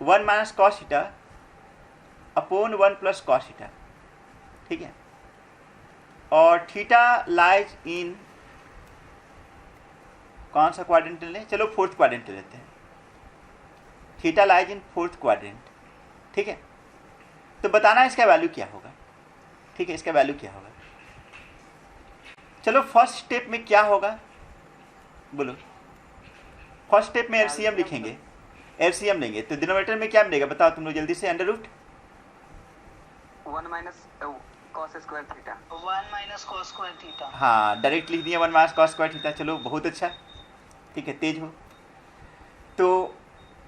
1 minus cos theta upon 1 plus cos theta, ठीक है। और थीटा लाइज इन कौन सा क्वाड्रेंट लें, चलो फोर्थ क्वाड्रेंट लेते हैं। Theta lies in fourth quadrant, ठीक है। तो बताना इसका वैल्यू क्या होगा, ठीक है, इसका वैल्यू क्या होगा। चलो फर्स्ट स्टेप में क्या होगा बोलो। फर्स्ट स्टेप में एलसीएम लिखेंगे, एलसीएम लेंगे तो डिनोमिनेटर में क्या मिलेगा बताओ तुम लोग जल्दी से। Under root 1 minus cos square theta, 1 minus cos square theta. हाँ डायरेक्ट लिख दिया 1 माइनस कॉस स्क्वायर थीटा। चलो बहुत अच्छा, ठीक है, तेज हो। तो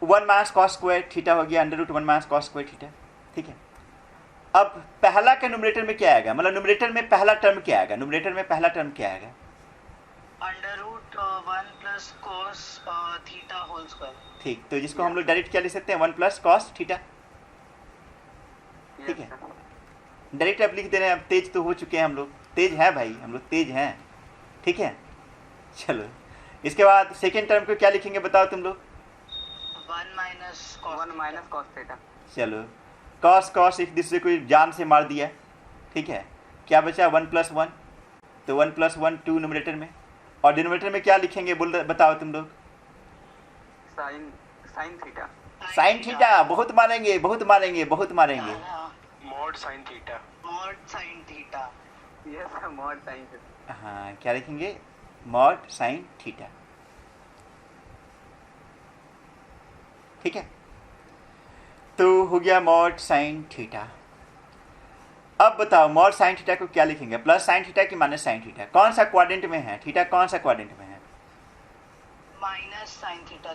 1 माइनस कॉस स्क्वायर थीटा हो गया under root 1 minus cos square theta, ठीक है। अब पहला का न्यूमरेटर में क्या आएगा, मतलब न्यूमरेटर में पहला टर्म क्या आएगा, न्यूमरेटर में पहला टर्म क्या आएगा। Under root 1 plus cos theta whole square, ठीक, तो जिसको हम लोग डायरेक्ट क्या लिख सकते हैं 1 प्लस कॉस थीटा, ठीक है। डायरेक्ट अब लिख दे रहे हैं, अब तेज तो हो चुके हैं हम लोग, तेज है भाई, हम लोग तेज हैं, ठीक है। चलो इसके बाद सेकेंड टर्म को क्या लिखेंगे बताओ तुम लोग। 1 माइनस कॉस थीटा। चलो कॉस कॉस एक दूसरे को जान से मार दिया, ठीक है। क्या बचा 1 प्लस 1, तो 1 प्लस 1 2 न्यूमरेटर में, और डिनोमिनेटर में क्या लिखेंगे बोल बताओ तुम लोग। Sine theta. साइन थीटा, बहुत मारेंगे बहुत मारेंगे बहुत मारेंगे। Mod sine theta. Mod sine theta. Yes mod sine theta. हाँ क्या लिखेंगे मॉड साइन थीटा, ठीक है। तो हो गया मॉड साइन थीटा। अब बताओ मॉड साइन थीटा को क्या लिखेंगे, प्लस साइन थीटा कि माइनस साइन थीटा, कौन सा क्वाड्रेंट में है थीटा, कौन सा क्वाड्रेंट में है। Minus sine theta.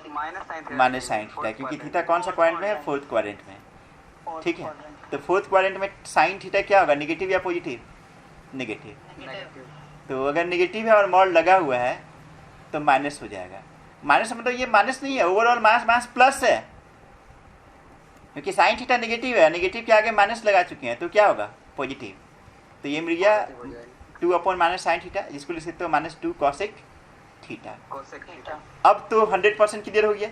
Minus sine theta, क्योंकि थीटा कौन सा क्वाड्रेंट में है, फोर्थ क्वाड्रेंट में, ठीक है। तो फोर्थ क्वाड्रेंट में साइन थीटा क्या होगा, नेगेटिव या पॉजिटिव, नेगेटिव। तो अगर नेगेटिव है और मॉड लगा हुआ है तो माइनस हो जाएगा। माइनस मतलब ये माइनस नहीं है, ओवरऑल माइनस माइनस प्लस है, क्योंकि साइन थीटा नेगेटिव है, नेगेटिव के आगे माइनस लगा चुके हैं तो क्या होगा पॉजिटिव। तो ये मिल गया 2 अपॉन माइनस साइन थीटा, जिसको लिख सकते हो माइनस 2 कॉसेक थीटा। अब तो 100% क्लियर हो गया,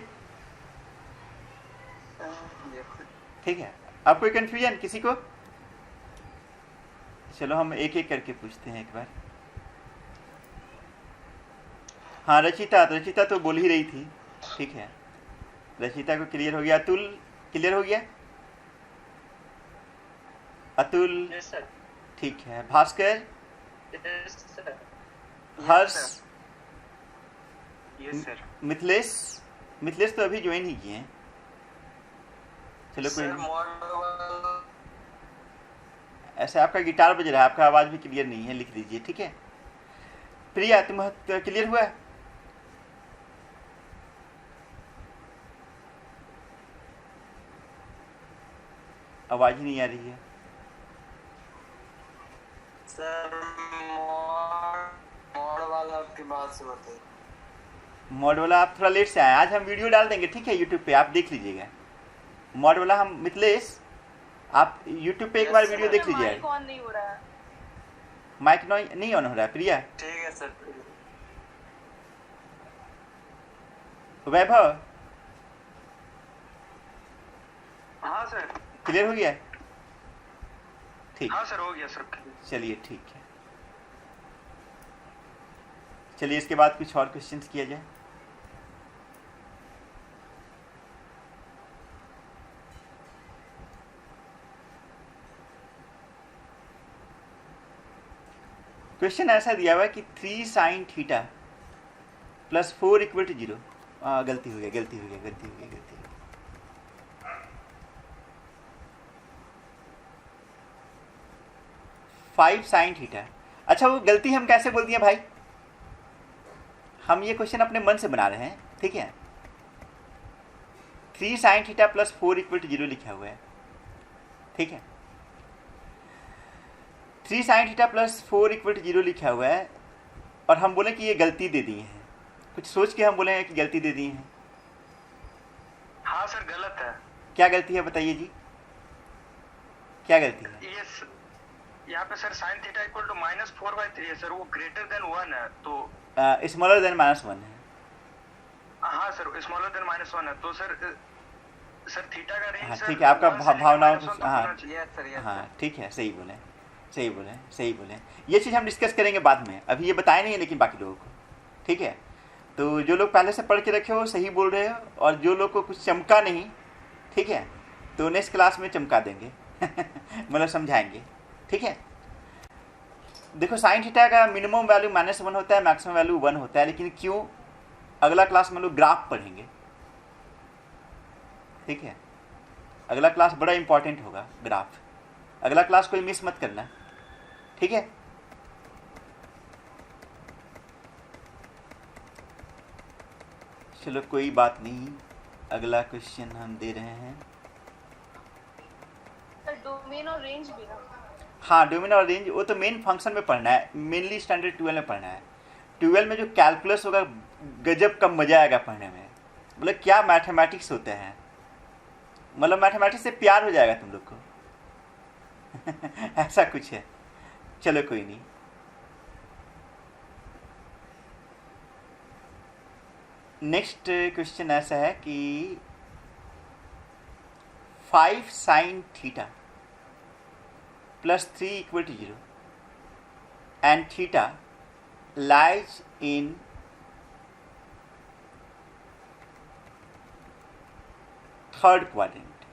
ठीक है। अब कोई कंफ्यूजन किसी को। चलो हम एक एक करके पूछते हैं एक बार। हाँ रचिता तो बोल ही रही थी, ठीक है, रचिता को क्लियर हो गया। अतुल क्लियर हो गया, अतुल यस सर। ठीक है। Bhaskar, yes sir. Harsh, yes sir. Mithilesh तो अभी ज्वाइन ही किए हैं। चलो कोई ऐसे आपका गिटार बज रहा है, आपका आवाज भी क्लियर नहीं है, लिख दीजिए, ठीक है। प्रिया तुम क्लियर हुआ। आवाज ही नहीं आ रही है सर मॉड वाला आपकी बात से बताइए। मॉड वाला आप थोड़ा लेट से आए, आज हम वीडियो डाल देंगे, ठीक है, यूट्यूब पे आप देख लीजिएगा। मॉड वाला हम मिथिलेश आप यूट्यूब पे एक बार वीडियो देख लीजिए। माइक ऑन नहीं हो रहा है। माइक नहीं ऑन हो रहा है। प्रिया, ठीक है सर। वैभव हाँ सर। क्लियर हो गया, ठीक। हाँ सर हो गया सर। चलिए ठीक है, चलिए इसके बाद कुछ और क्वेश्चंस किया जाए। क्वेश्चन ऐसा दिया हुआ है कि 3 sine theta plus 4 equal to 0। गलती हो गया। 5 साइन थीटा। अच्छा वो गलती हम कैसे बोल दिए भाई, हम ये क्वेश्चन अपने मन से बना रहे हैं, ठीक है। 3 sine theta plus 4 equal to 0 लिखा हुआ है, ठीक है। 3 sin theta plus 4 equal to 0 लिखा हुआ है और हम बोले कि ये गलती दे दी है, कुछ सोच के हम बोले हैं कि गलती दे दी है। हाँ सर गलत है। क्या गलती है बताइए जी, क्या गलती है? ये यहाँ पे sir sine theta equal to -4/3 है सर, वो ग्रेटर देन 1 है तो स्मॉलर देन -1 है। हाँ सर स्मॉलर देन -1 है तो सर थीटा का रेंज हाँ सर ठीक है, आपका 1 से भावनाओं -1 तक हाँ होना चाहिए। यस सर, यस हाँ सर। ठीक है, सही बोले सही बोले सही बोले। ये चीज़ हम डिस्कस करेंगे बाद में, अभी ये बताया नहीं है लेकिन बाकी लोगों को, ठीक है। तो जो लोग पहले से पढ़ के रखे हो सही बोल रहे हो, और जो लोग को कुछ चमका नहीं, ठीक है, तो नेक्स्ट क्लास में चमका देंगे मतलब समझाएंगे, ठीक है। देखो साइन थीटा का मिनिमम वैल्यू -1 होता है, मैक्सिमम वैल्यू 1 होता है, लेकिन क्यों, अगला क्लास में लोग ग्राफ पढ़ेंगे, ठीक है। अगला क्लास बड़ा इंपॉर्टेंट होगा, ग्राफ, अगला क्लास कोई मिस मत करना, ठीक है। चलो कोई बात नहीं, अगला क्वेश्चन हम दे रहे हैं। सर डोमेन और रेंज भी ना? हाँ डोमेन और रेंज वो तो मेन फंक्शन में पढ़ना है, मेनली स्टैंडर्ड 12 में पढ़ना है। 12 में जो कैलकुलस होगा गजब का मजा आएगा पढ़ने में, मतलब क्या मैथमेटिक्स होते हैं, मतलब मैथमेटिक्स से प्यार हो जाएगा तुम लोग को ऐसा कुछ है। चलो कोई नहीं। नेक्स्ट क्वेश्चन ऐसा है कि 5 sin theta plus 3 equal to 0 and theta lies in third quadrant,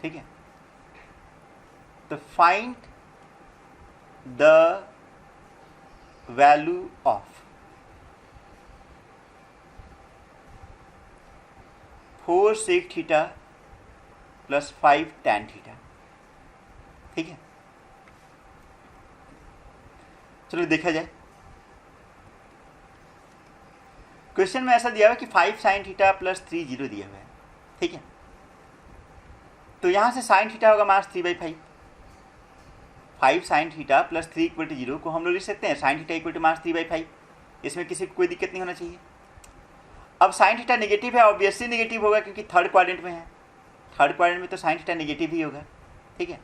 ठीक है। तो find the value of 4 sec theta plus 5 tan theta, ठीक है। चलो देखा जाए। क्वेश्चन में ऐसा दिया हुआ है कि 5 sin थीटा प्लस 3 0 दिया हुआ है, ठीक है। तो यहां से sin थीटा होगा -3/5। 5 sin theta plus 3 equal to 0 को हम लोग लिख सकते हैं sin थीटा इक्वल टू -3/5, इसमें किसी को कोई दिक्कत नहीं होना चाहिए। अब sin थीटा नेगेटिव है, ऑब्वियसली नेगेटिव होगा क्योंकि थर्ड क्वाड्रेंट में है, थर्ड क्वाड्रेंट में तो sin थीटा नेगेटिव ही होगा, ठीक है।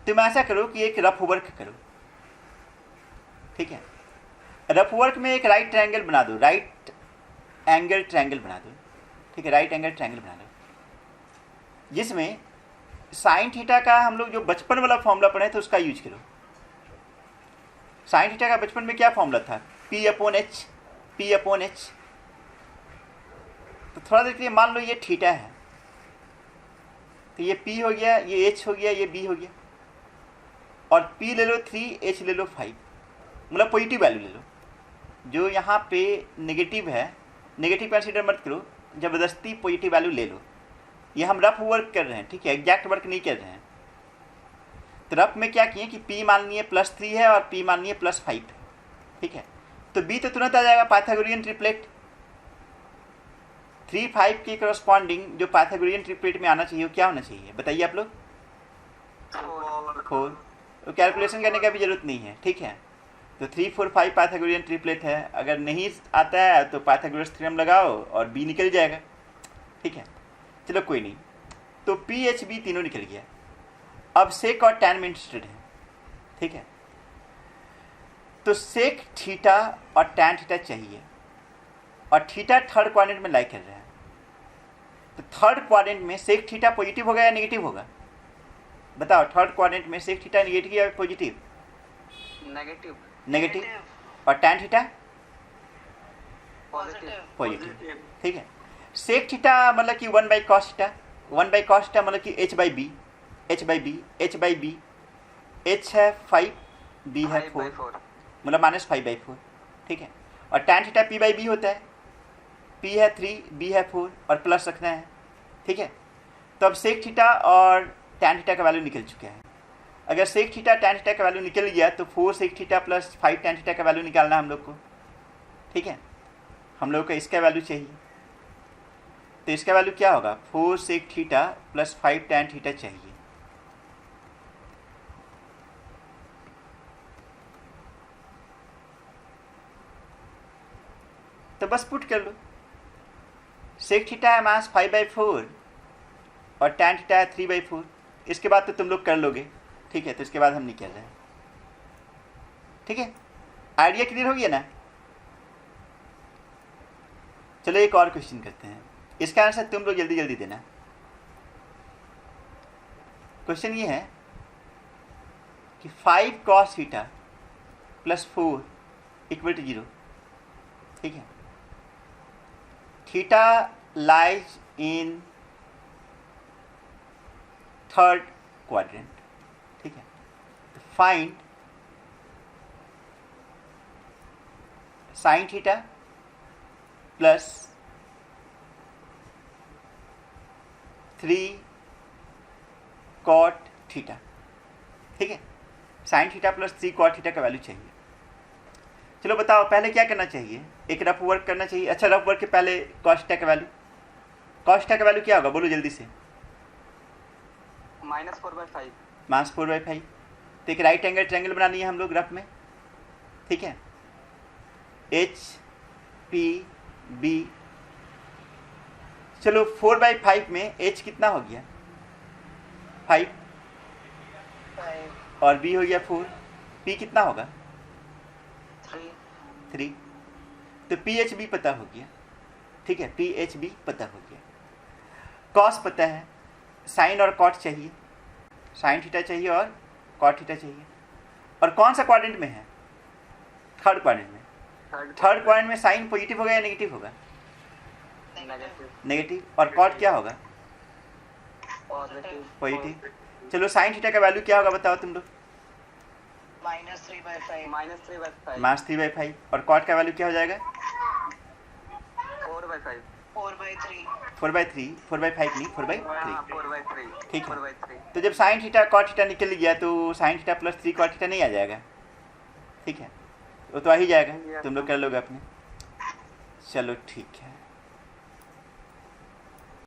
तुम ऐसा करो कि एक रफ वर्क करो, ठीक है। रफ वर्क में एक राइट ट्रायंगल बना दो, राइट एंगल ट्रायंगल बना दो, ठीक है, राइट एंगल ट्रायंगल बना दो, जिसमें साइन थीटा का हम लोग जो बचपन वाला फॉर्मूला पढ़े थे उसका यूज करो। साइन थीटा का बचपन में क्या फॉर्मूला था? P/H, P/H। तो थोड़ा देर के लिए मान लो ये थीटा है, तो ये P हो गया, ये H हो गया, ये B हो गया, और P ले लो 3, H ले लो 5, मतलब पॉजिटिव वैल्यू ले लो। जो यहाँ पे नेगेटिव है, नेगेटिव कंसीडर मत करो, ज़बरदस्ती पॉजिटिव वैल्यू ले लो। ये हम रफ वर्क कर रहे हैं, ठीक है, एग्जैक्ट वर्क नहीं कर रहे हैं। तो रफ में क्या किए कि P मान लिए +3 है और P मान लिए +5 है, ठीक है। तो B तो तुरंत आ जाएगा, पाइथागोरियन ट्रिपलेट। 3 5 के करस्पॉन्डिंग जो पाइथागोरियन ट्रिपलेट में आना चाहिए वो क्या होना चाहिए बताइए आप लोग? 4। तो कैलकुलेशन करने का भी जरूरत नहीं है, ठीक है। तो 3 4 5 पाइथागोरियन ट्रिपलेट है, अगर नहीं आता है तो पाइथागोरस थ्योरम लगाओ और B निकल जाएगा, ठीक है। चलो कोई नहीं, तो PHB तीनों निकल गया। अब सेक और टैन में इंटरेस्टेड है, ठीक है। तो सेक थीटा और टैन थीटा चाहिए, और थीटा थर्ड क्वाड्रेंट में लाई कर रहा है। तो थर्ड क्वाड्रेंट में सेक थीटा पॉजिटिव होगा या नेगेटिव होगा बताओ? थर्ड क्वाड्रेंट में सेक थीटा नेगेटिव या पॉजिटिव? नेगेटिव। नेगेटिव। और टैन थीटा पॉजिटिव। पॉजिटिव, ठीक है। सेक थीटा मतलब कि 1/cos थीटा, 1/cos थीटा मतलब कि H/B, H/B, H/B, H है 5, B है 4, मतलब -5/4, ठीक है। और टैन थीटा P/B होता है, P है 3, B है 4 और प्लस रखना है, ठीक है। तो अब सेक थीटा और टैन थीटा का वैल्यू निकल चुका है। अगर सेक थीटा टैन थीटा का वैल्यू निकल गया तो 4 sec theta plus 5 tan theta का वैल्यू निकालना है हम लोग को, ठीक है। हम लोग को इसका वैल्यू चाहिए, तो इसका वैल्यू क्या होगा? 4 sec theta plus 5 tan theta चाहिए, तो बस पुट कर लो। सेक थीटा है मास 5/4 और टैन थीटा है 3/4। इसके बाद तो तुम लोग कर लोगे, ठीक है, तो इसके बाद हम नहीं कर रहे हैं, ठीक है। आइडिया क्लियर हो गया ना? चलो एक और क्वेश्चन करते हैं, इसका आंसर तुम लोग जल्दी जल्दी देना। क्वेश्चन ये है कि 5 cos theta plus 4 equal to 0, ठीक है। Theta lies in third quadrant, ठीक है। तो find sine theta plus 3 cot theta, ठीक है। Sine theta plus 3 cot theta का वैल्यू चाहिए। चलो बताओ पहले क्या करना चाहिए, एक रफ वर्क करना चाहिए। अच्छा, रफ वर्क के पहले कॉस थीटा का वैल्यू, कॉस थीटा का वैल्यू क्या होगा बोलो जल्दी से? -4/5। मास 4/5। तो एक राइट एंगल ट्रायंगल बनानी है हम लोग रफ में, ठीक है। HPB, चलो 4/5 में H कितना हो गया 5 और B हो गया 4, P कितना होगा 3। तो PHB पता हो गया, ठीक है, PHB पता हो गया। कॉस पता है, साइन और कॉट चाहिए, साइन थीटा चाहिए और कॉट थीटा चाहिए। और कौन सा क्वाड्रेंट में है? थर्ड क्वाड्रेंट में। थर्ड क्वाड्रेंट में साइन पॉजिटिव होगा या नेगेटिव होगा? नेगेटिव। और कॉट क्या होगा? पॉजिटिव। चलो साइन थीटा का वैल्यू क्या होगा बताओ तुम लोग? -3/5। मास 3/5। और कॉट का वैल्यू क्या हो जाएगा? 4/5। 4/3। 4/5 नहीं, 4/3, 4/3। ठीक है। 4/3। तो जब साइन थीटा कॉट थीटा निकल गया तो sine theta plus 3 cot theta नहीं आ जाएगा, ठीक है, वो तो आ ही जाएगा, तुम लोग कर लोगे अपने। चलो ठीक है।